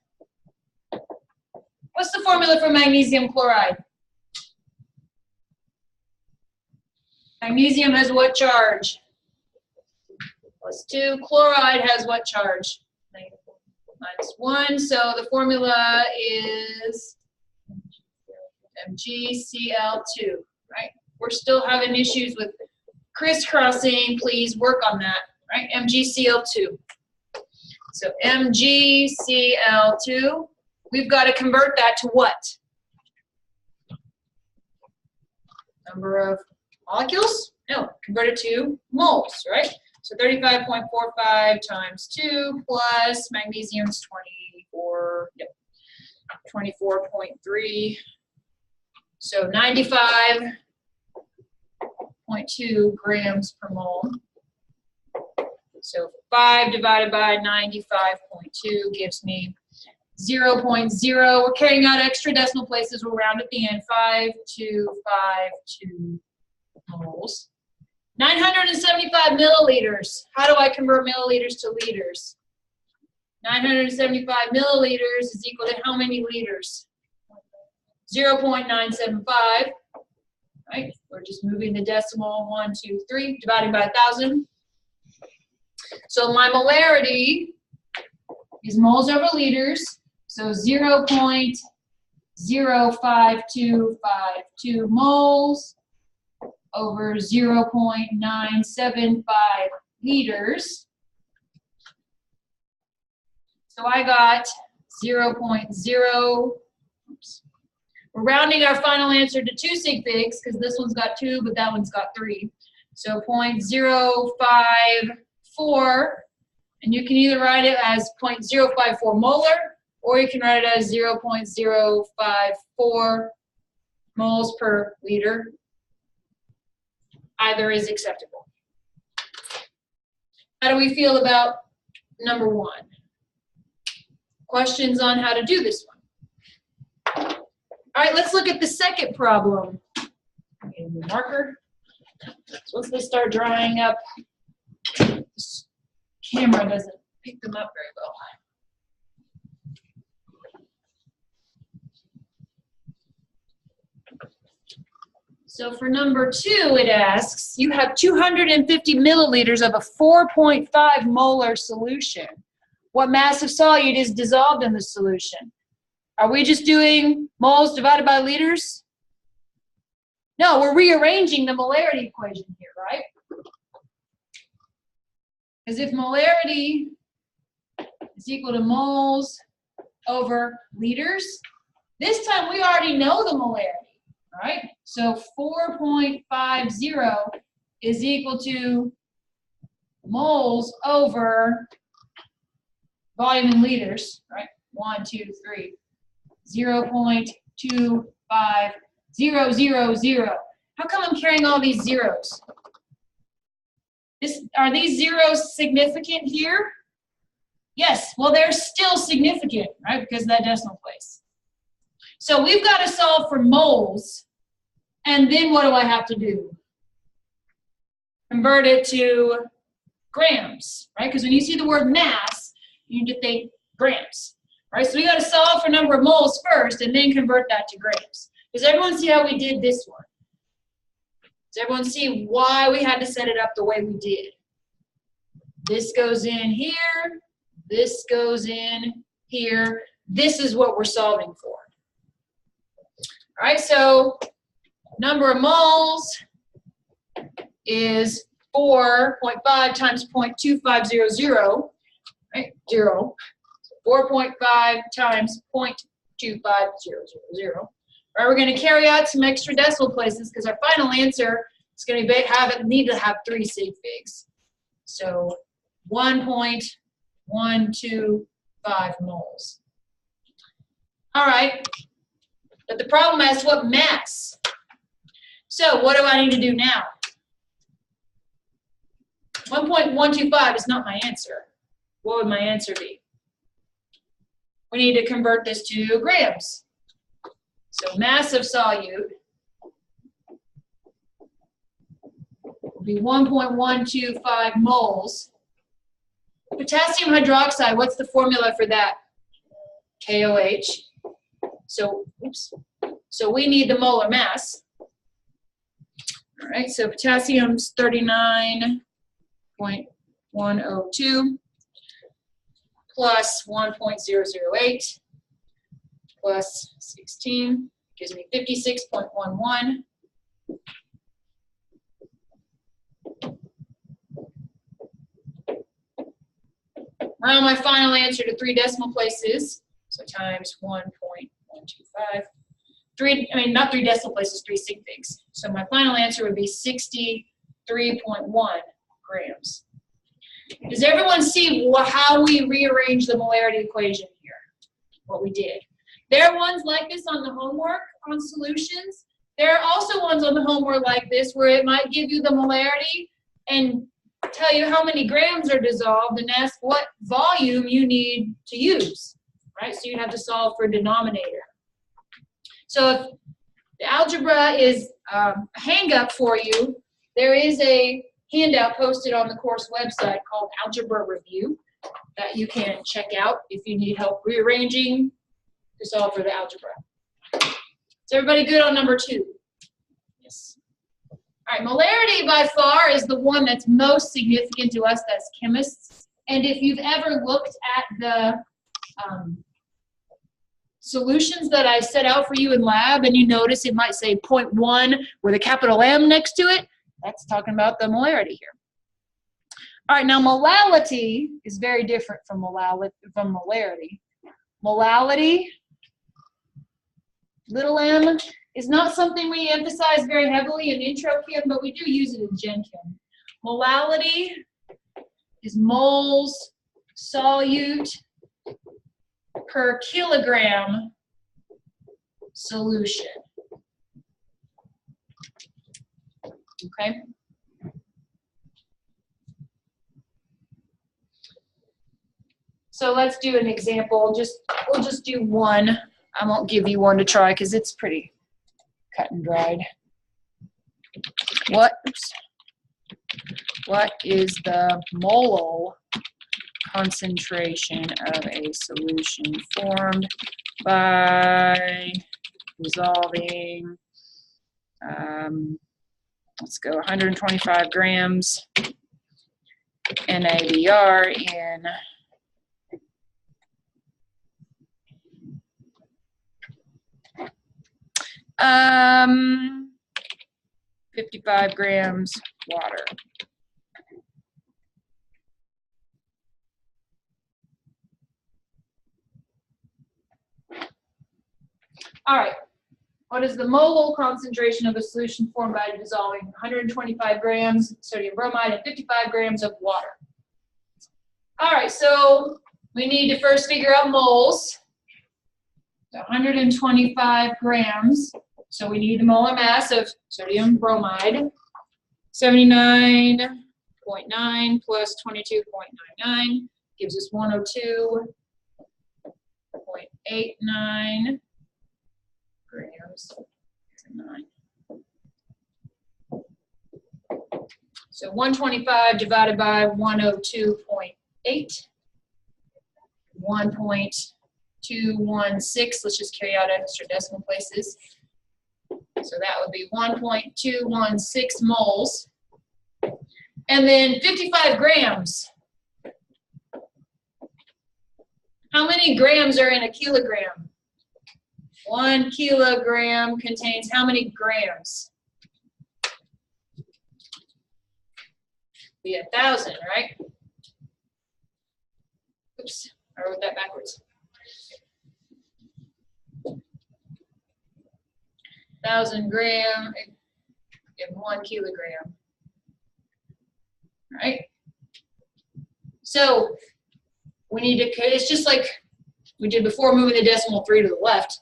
What's the formula for magnesium chloride? Magnesium has what charge? +2. Chloride has what charge? -1. So the formula is MgCl2, right? We're still having issues with crisscrossing. Please work on that, right? MgCl2. So MgCl2, we've got to convert that to what? Number of molecules? No, convert it to moles, right? So 35.45 times 2 plus magnesium's 24, yep, 24.3. So 95.2 grams per mole. So 5 divided by 95.2 gives me 0.0. We're carrying out extra decimal places. We'll round at the end. 5252 moles. 975 milliliters. How do I convert milliliters to liters? 975 milliliters is equal to how many liters? 0.975. Right? We're just moving the decimal 1, 2, 3, dividing by 1,000. So my molarity is moles over liters. So 0.05252 moles over 0.975 liters. So I got 0.0. Oops. We're rounding our final answer to 2 sig figs because this one's got 2, but that one's got 3. So 0.054, and you can either write it as 0.054 molar, or you can write it as 0.054 moles per liter. Either is acceptable. How do we feel about number 1? Questions on how to do this one? All right, let's look at the second problem. Get a marker. So once they start drying up, this camera doesn't pick them up very well. So for number 2, it asks, you have 250 milliliters of a 4.5 molar solution. What mass of solute is dissolved in the solution? Are we just doing moles divided by liters? No, we're rearranging the molarity equation here, right? Because if molarity is equal to moles over liters, this time we already know the molarity, right? So 4.50 is equal to moles over volume in liters, right? 1, 2, 3. 0.25000. How come I'm carrying all these zeros? Are these zeros significant here? Yes, well, they're still significant, right? Because of that decimal place. So we've got to solve for moles. And then what do I have to do? Convert it to grams, right? Because when you see the word mass, you need to think grams. Right, so we got to solve for number of moles first and then convert that to grams. Does everyone see how we did this one? Does everyone see why we had to set it up the way we did? This goes in here, this goes in here. This is what we're solving for. All right, so number of moles is 4.5 times 0.2500, right, 0. 4.5 times 0.25000. All right, we're going to carry out some extra decimal places because our final answer is going to need to have 3 sig figs. So 1.125 moles. All right, but the problem is what mass? So what do I need to do now? 1.125 is not my answer. What would my answer be? We need to convert this to grams. So mass of solute will be 1.125 moles. Potassium hydroxide, what's the formula for that? KOH. So, oops. So we need the molar mass. All right, so potassium's 39.102 plus 1.008 plus 16 gives me 56.11. Round my final answer to 3 decimal places, so times 1.125. Not 3 decimal places, 3 sig figs. So my final answer would be 63.1 grams. Does everyone see how we rearrange the molarity equation here? What we did. There are ones like this on the homework on solutions. There are also ones on the homework like this where it might give you the molarity and tell you how many grams are dissolved and ask what volume you need to use, right? So you have to solve for denominator. So if the algebra is a hang-up for you, there is a handout posted on the course website called Algebra Review that you can check out if you need help rearranging to solve for the algebra. Is everybody good on number 2? Yes. All right, molarity by far is the one that's most significant to us as chemists. And if you've ever looked at the solutions that I set out for you in lab and you notice it might say 0.1 with a capital M next to it, that's talking about the molarity here. All right, now molality is very different from molarity. Molality, little m, is not something we emphasize very heavily in intro chem, but we do use it in gen chem. Molality is moles solute per kilogram solution. Okay. So let's do an example. We'll just do one. I won't give you one to try because it's pretty cut and dried. What is the mole concentration of a solution formed by dissolving, let's go 125 grams NaBr in 55 grams water. All right, what is the mole concentration of a solution formed by dissolving 125 grams sodium bromide and 55 grams of water? All right, so we need to first figure out moles. 125 grams, so we need the molar mass of sodium bromide. 79.9 plus 22.99 gives us 102.89 grams to 9. So 125 divided by 102.8, 1.216, let's just carry out extra decimal places. So that would be 1.216 moles. And then 55 grams. How many grams are in a kilogram? 1 kilogram contains how many grams? Be 1,000, right? Oops, I wrote that backwards. 1,000 grams, give 1 kilogram. All right? So we need to, it's just like we did before, moving the decimal 3 to the left,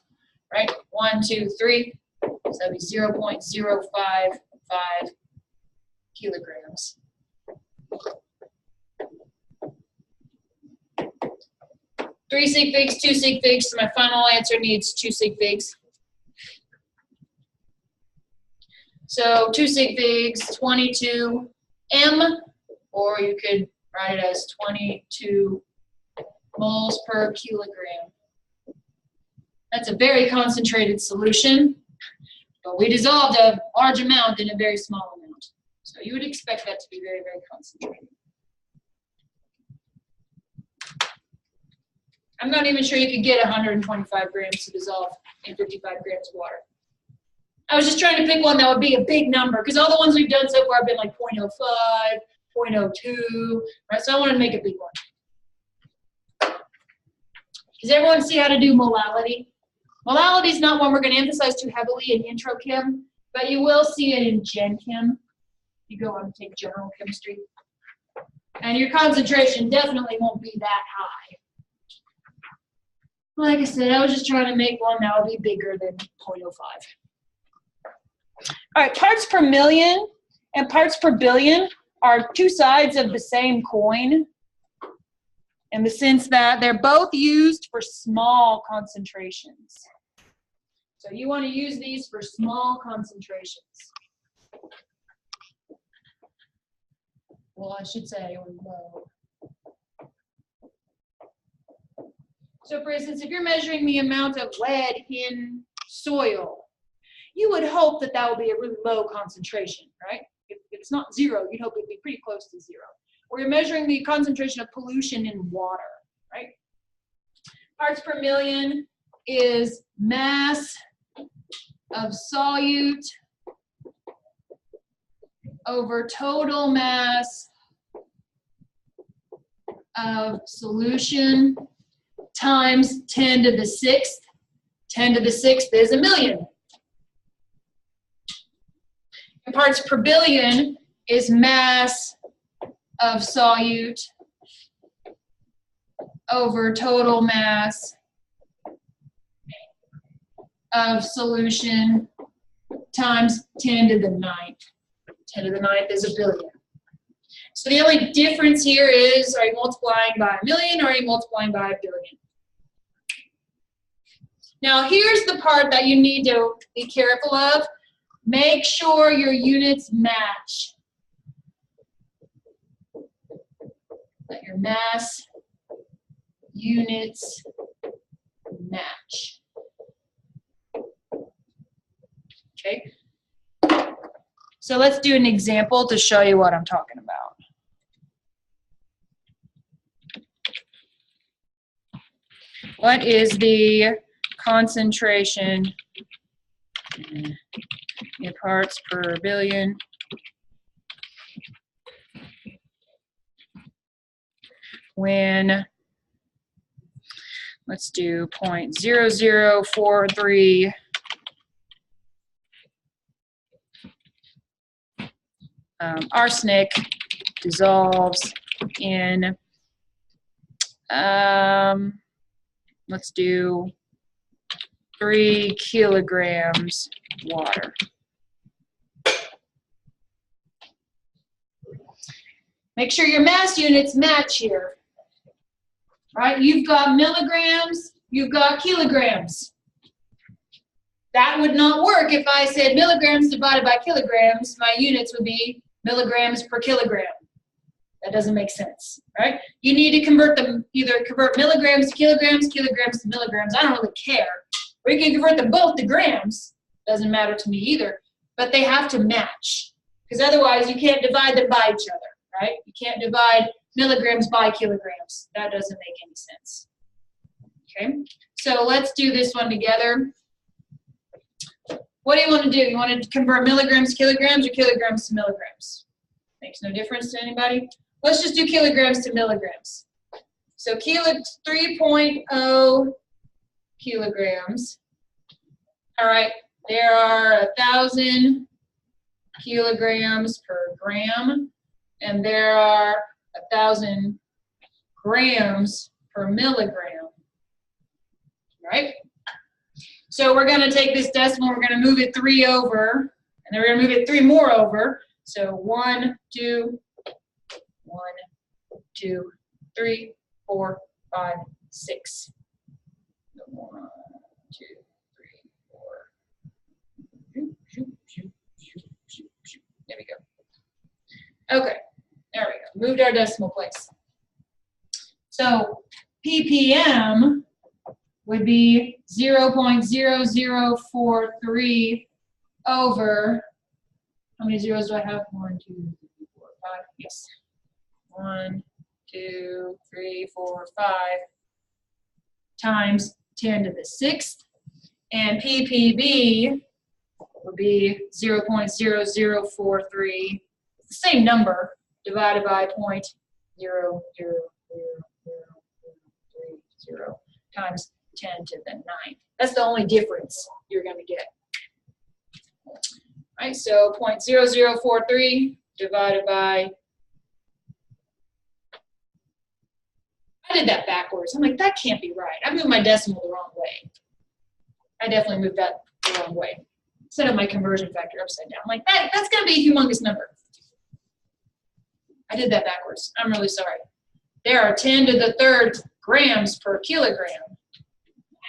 right? 1, 2, 3, so that'd be 0.055 kilograms. Three sig figs, 2 sig figs, so my final answer needs 2 sig figs. So 2 sig figs, 22 M, or you could write it as 22 moles per kilogram. That's a very concentrated solution. But we dissolved a large amount in a very small amount. So you would expect that to be very, very concentrated. I'm not even sure you could get 125 grams to dissolve in 55 grams of water. I was just trying to pick one that would be a big number, because all the ones we've done so far have been like 0.05, 0.02, right? So I wanted to make a big one. Does everyone see how to do molality? Molality is not one we're going to emphasize too heavily in intro chem, but you will see it in gen chem. You go on and take general chemistry. And your concentration definitely won't be that high. Like I said, I was just trying to make one that would be bigger than 0.05. All right, parts per million and parts per billion are two sides of the same coin, in the sense that they're both used for small concentrations. So you want to use these for small concentrations. Well, I should say low. So for instance, if you're measuring the amount of lead in soil, you would hope that that would be a really low concentration, right? If it's not zero, you'd hope it'd be pretty close to zero. Or you're measuring the concentration of pollution in water, right? Parts per million is mass of solute over total mass of solution times 10 to the 6th. 10 to the 6th is a million. And parts per billion is mass of solute over total mass of solution times 10 to the 9th. 10 to the 9th is a billion. So the only difference here is, are you multiplying by a million or are you multiplying by a billion? Now here's the part that you need to be careful of. Make sure your units match. Let your mass units match. Okay. So let's do an example to show you what I'm talking about. What is the concentration in parts per billion when, let's do 0.0043 arsenic dissolves in, let's do 3 kilograms water. Make sure your mass units match here. Right? You've got milligrams, you've got kilograms. That would not work if I said milligrams divided by kilograms. My units would be milligrams per kilogram. That doesn't make sense, right? You need to convert them, either convert milligrams to kilograms, kilograms to milligrams. I don't really care. Or you can convert them both to grams. Doesn't matter to me either. But they have to match. Because otherwise you can't divide them by each other, right? You can't divide milligrams by kilograms. That doesn't make any sense. Okay, so let's do this one together. What do you want to do? You want to convert milligrams to kilograms or kilograms to milligrams? Makes no difference to anybody. Let's just do kilograms to milligrams. So 3.0 kilograms. All right, there are 1,000 kilograms per gram, and there are 1,000 grams per milligram, right? So we're going to take this decimal, we're going to move it 3 over, and then we're going to move it 3 more over. So 1, 2, 1, 2, 3, 4, 5, 6. 1, 2, 3, 4. There we go. Okay, there we go. Moved our decimal place. So ppm would be 0.0043 over, how many zeros do I have? 1, 2, 3, 4, 5. Yes. 1, 2, 3, 4, 5 times 10 to the 6th. And PPB would be 0.0043. It's the same number divided by 0.0000030 times 10 to the 9th. That's the only difference you're going to get. All right, so 0.0043 divided by, I did that backwards. I'm like, that can't be right. I moved my decimal the wrong way. I definitely moved that the wrong way. Set up my conversion factor upside down. I'm like, that's going to be a humongous number. I did that backwards. I'm really sorry. There are 10 to the 3rd grams per kilogram.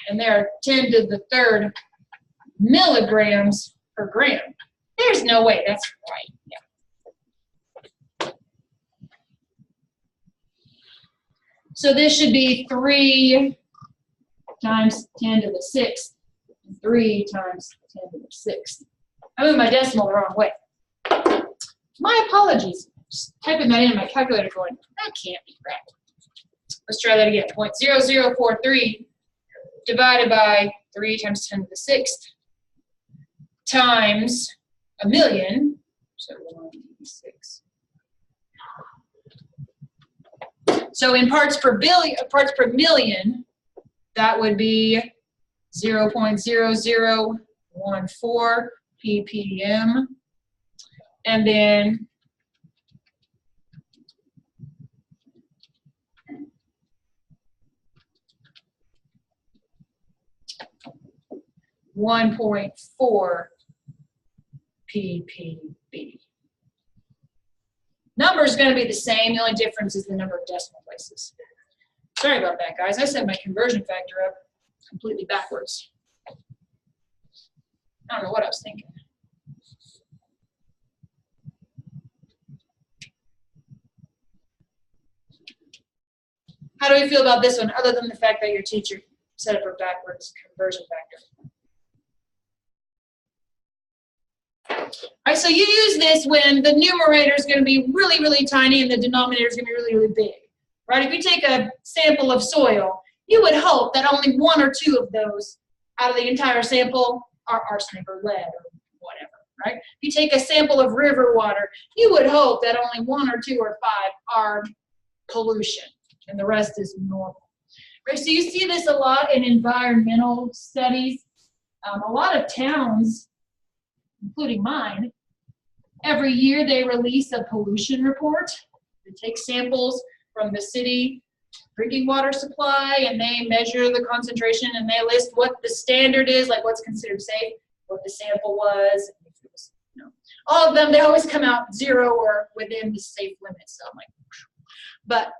And there are 10 to the 3rd milligrams per gram. There's no way that's right. Yeah. So this should be 3 times 10 to the 6th. 3 times 10 to the 6th. I moved my decimal the wrong way. My apologies. Just typing that in my calculator going, that can't be right. Let's try that again. 0.0043 divided by 3 times 10 to the 6th times a million. So 186. So in parts per million, that would be 0.0014 ppm. And then .4 ppb. Number is going to be the same. The only difference is the number of decimal places. Sorry about that, guys. I set my conversion factor up completely backwards. I don't know what I was thinking. How do we feel about this one, other than the fact that your teacher set up a backwards conversion factor? All right, so you use this when the numerator is going to be really, really tiny and the denominator is going to be really, really big, right? If you take a sample of soil, you would hope that only 1 or 2 of those out of the entire sample are arsenic or lead or whatever, right? If you take a sample of river water, you would hope that only 1 or 2 or 5 are pollution and the rest is normal. Right, so you see this a lot in environmental studies. A lot of towns, including mine, every year they release a pollution report. They take samples from the city drinking water supply and they measure the concentration and they list what the standard is, like what's considered safe, what the sample was, all of them, they always come out 0 or within the safe limits. So I'm like, but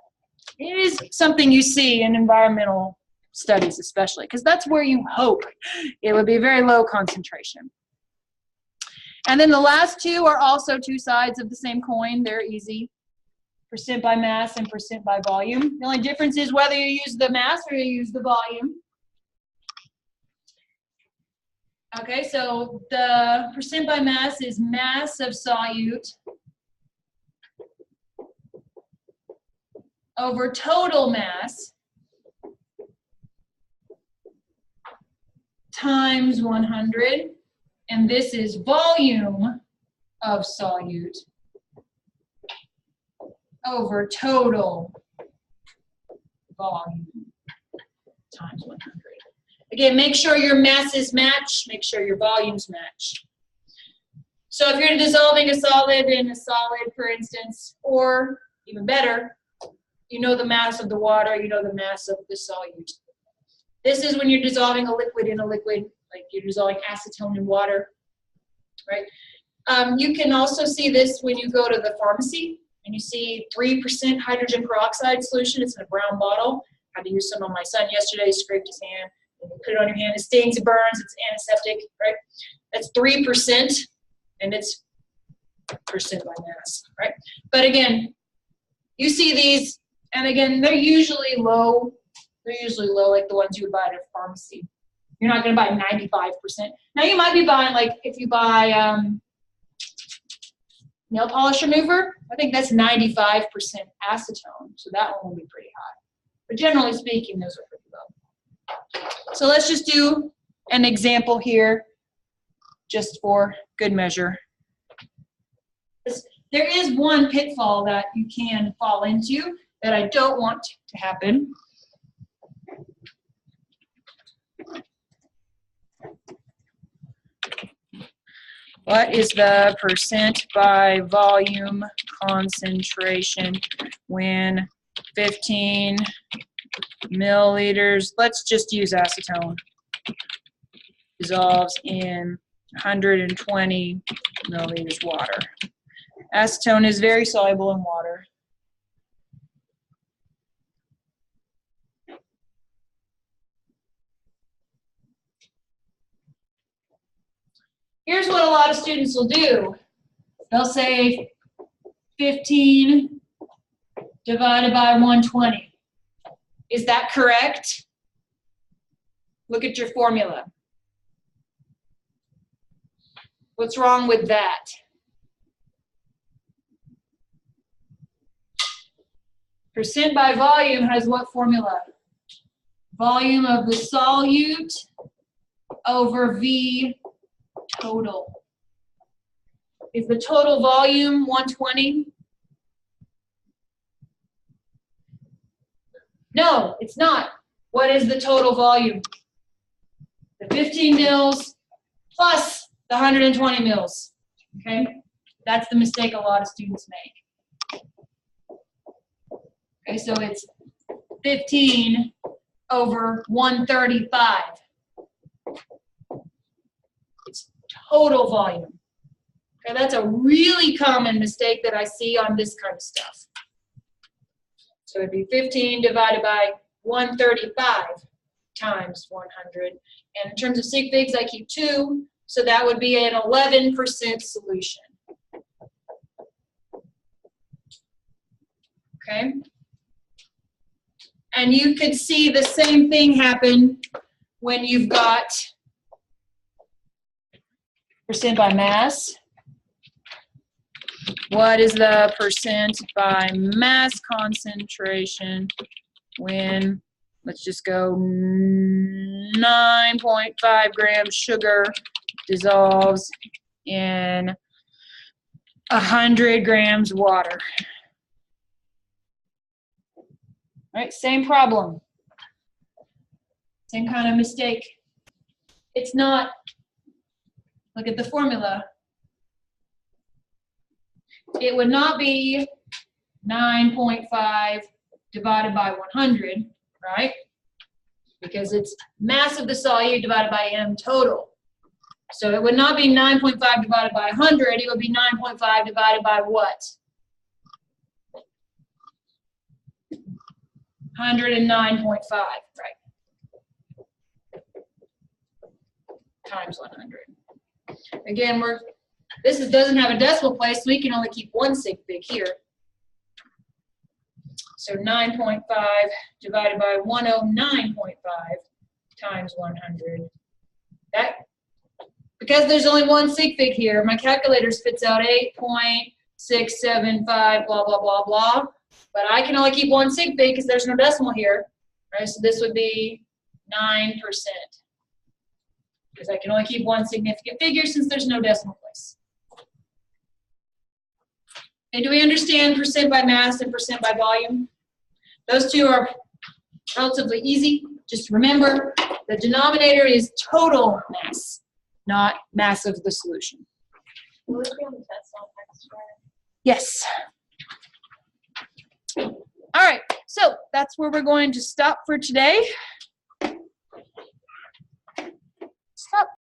it is something you see in environmental studies especially, because that's where you hope it would be very low concentration. And then the last 2 are also 2 sides of the same coin. They're easy. Percent by mass and percent by volume. The only difference is whether you use the mass or you use the volume. Okay, so the percent by mass is mass of solute over total mass times 100, and this is volume of solute over total volume times 100. Again, make sure your masses match, make sure your volumes match. So if you're dissolving a solid in a solid, for instance, or even better, you know the mass of the water, you know the mass of the solute. This is when you're dissolving a liquid in a liquid, like you're dissolving acetone in water, right? You can also see this when you go to the pharmacy and you see 3% hydrogen peroxide solution. It's in a brown bottle. I had to use some on my son yesterday, scraped his hand. You put it on your hand, it stings, it burns, it's antiseptic, right? That's 3%, and it's percent by mass, right? But again, you see these, and again, they're usually low. They're usually low, like the ones you would buy at a pharmacy. You're not going to buy 95%. Now you might be buying, like if you buy nail polish remover, I think that's 95% acetone, so that one will be pretty high. But generally speaking, those are pretty low. So let's just do an example here, just for good measure. There is one pitfall that you can fall into that I don't want to happen. What is the percent by volume concentration when 15 milliliters, let's just use acetone, dissolves in 120 milliliters water? Acetone is very soluble in water. Here's what a lot of students will do. They'll say 15 divided by 120. Is that correct? Look at your formula. What's wrong with that? Percent by volume has what formula? Volume of the solute over V total. Is the total volume 120? No, it's not. What is the total volume? The 15 mils plus the 120 mils. Okay? That's the mistake a lot of students make. Okay, so it's 15 over 135. It's total volume. Okay, that's a really common mistake that I see on this kind of stuff. So it'd be 15 divided by 135 times 100. And in terms of sig figs, I keep 2, so that would be an 11% solution. Okay? And you could see the same thing happen when you've got percent by mass. What is the percent by mass concentration when, let's just go 9.5 grams sugar dissolves in 100 grams water? All right, same problem. Same kind of mistake. It's not, look at the formula. It would not be 9.5 divided by 100, right? Because it's mass of the solute divided by M total. So it would not be 9.5 divided by 100, it would be 9.5 divided by what? 109.5, right? Times 100. Again, doesn't have a decimal place, so we can only keep one sig fig here. So 9.5 divided by 109.5 times 100. That, because there's only one sig fig here, my calculator spits out 8.675, blah, blah, blah, blah. But I can only keep one sig fig because there's no decimal here. Right? So this would be 9%. Because I can only keep one significant figure since there's no decimal place. Okay, do we understand percent by mass and percent by volume? Those two are relatively easy. Just remember, the denominator is total mass, not mass of the solution. Will it be on the test on next Friday? Yes. All right, so that's where we're going to stop for today.